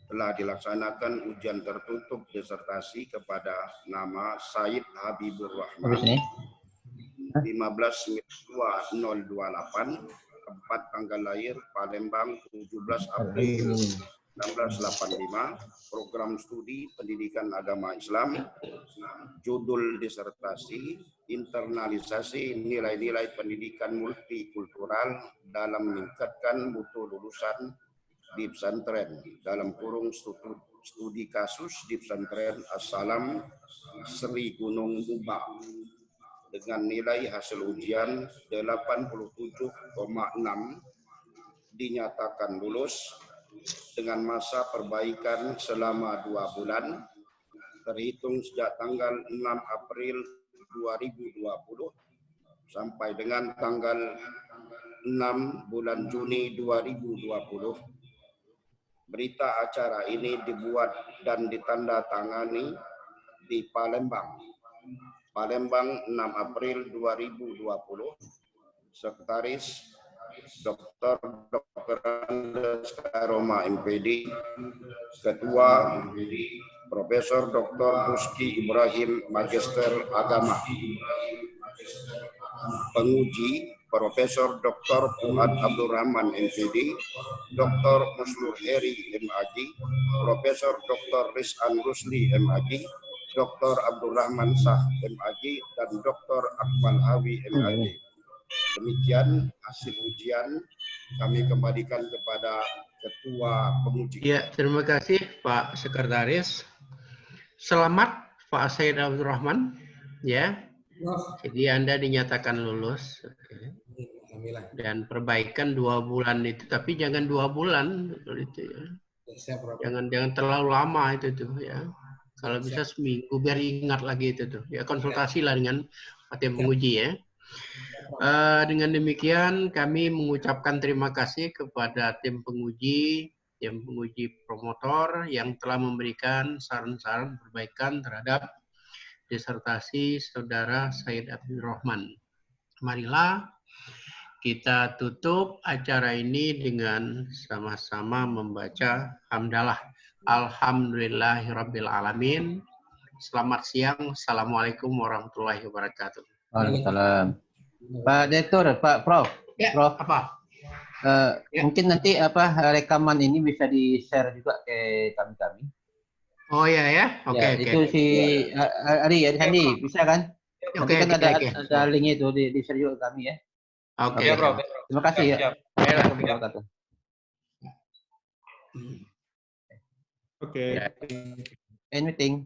telah dilaksanakan ujian tertutup disertasi kepada nama Said Habibur Rahman 15/02/028, tempat tanggal lahir Palembang 17 April 1985, program studi pendidikan agama Islam, judul disertasi internalisasi nilai-nilai pendidikan multikultural dalam meningkatkan mutu lulusan di pesantren, dalam kurung studi kasus di pesantren As-Salam Sri Gunung Muba, dengan nilai hasil ujian 87,6 dinyatakan lulus dengan masa perbaikan selama 2 bulan terhitung sejak tanggal 6 April 2020 sampai dengan tanggal 6 bulan Juni 2020. Berita acara ini dibuat dan ditandatangani di Palembang. Palembang 6 April 2020. Sekretaris Dr. Andes Karoma MPD, Ketua Profesor Dr. Duski Ibrahim Magister Agama, penguji Profesor Dr. Fuad Abdurrahman MPD, Dr. Musnur Heri MAG, Profesor Dr. Rizkan Rusli MAG, Dr. Abdurrahman Shah MAG, dan Dr. Akmal Hawi MAG. Demikian hasil ujian, kami kembalikan kepada Ketua Penguji. Ya, terima kasih Pak Sekretaris. Selamat Pak Said Habibur Rahman. Ya. Jadi Anda dinyatakan lulus. Dan perbaikan 2 bulan itu, tapi jangan 2 bulan itu ya. Jangan terlalu lama itu tuh ya. Kalau bisa seminggu biar ingat lagi itu tuh. Ya konsultasi lah dengan tim penguji ya. Dengan demikian kami mengucapkan terima kasih kepada tim penguji promotor yang telah memberikan saran-saran perbaikan terhadap disertasi Saudara Said Habibur Rahman. Marilah kita tutup acara ini dengan sama-sama membaca hamdalah. Alhamdulillahirabbil alamin. Selamat siang. Assalamualaikum warahmatullahi wabarakatuh. Waalaikumsalam. Pak Direktur, Pak Prof. Ya, Prof. apa? Ya. Mungkin nanti rekaman ini bisa di-share juga ke kami-kami. Oh ya. Oke. Itu si Ari Sandi bisa kan? Nanti kan ada linknya itu di-share juga ke kami ya. Oke. Ya, Prof. Terima kasih ya. Oke. End meeting.